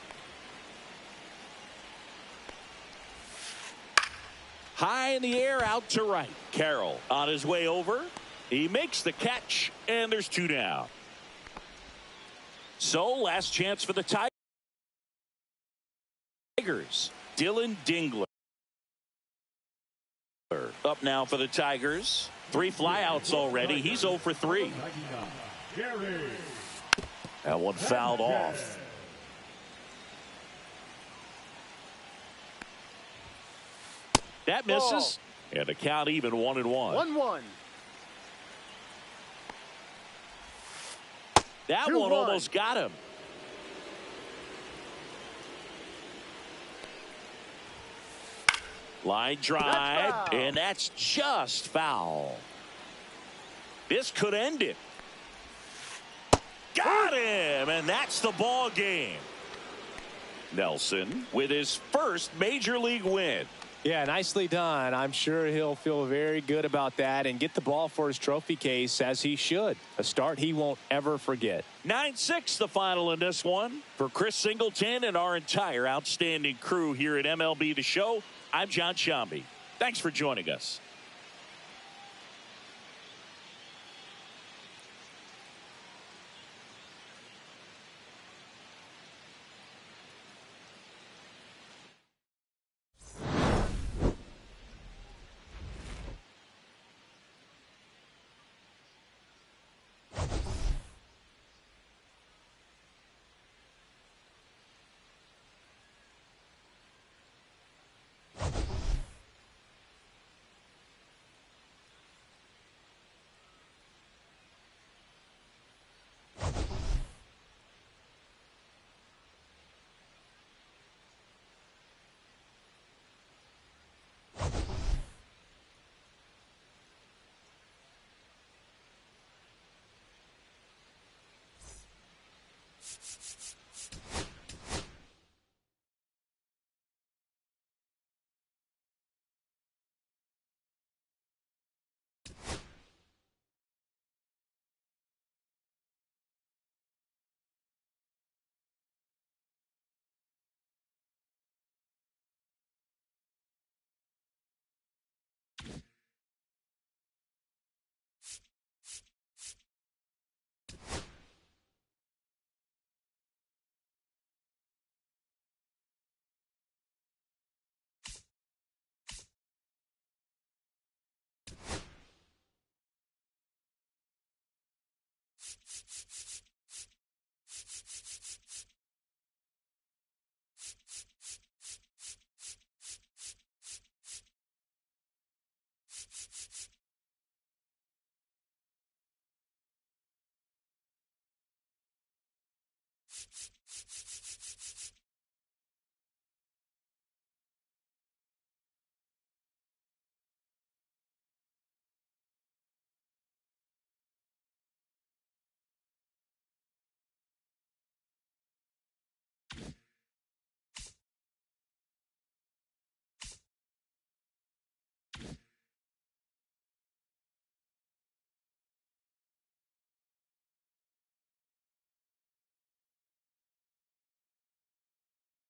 High in the air, out to right. Carroll on his way over. He makes the catch, and there's 2 down. So, last chance for the Tigers. Dylan Dingler. up now for the Tigers. 3 flyouts already. He's 0 for 3. Gary. That one fouled off. That misses. And the count even 1-1. 1-1. That 2-1. one almost got him. Line drive, and that's just foul. This could end it. Got him, and that's the ball game. Nelson with his first major league win. Yeah, nicely done. I'm sure he'll feel very good about that and get the ball for his trophy case, as he should. A start he won't ever forget. 9-6 the final in this one. For Chris Singleton and our entire outstanding crew here at MLB The Show, I'm John Sciambi. Thanks for joining us.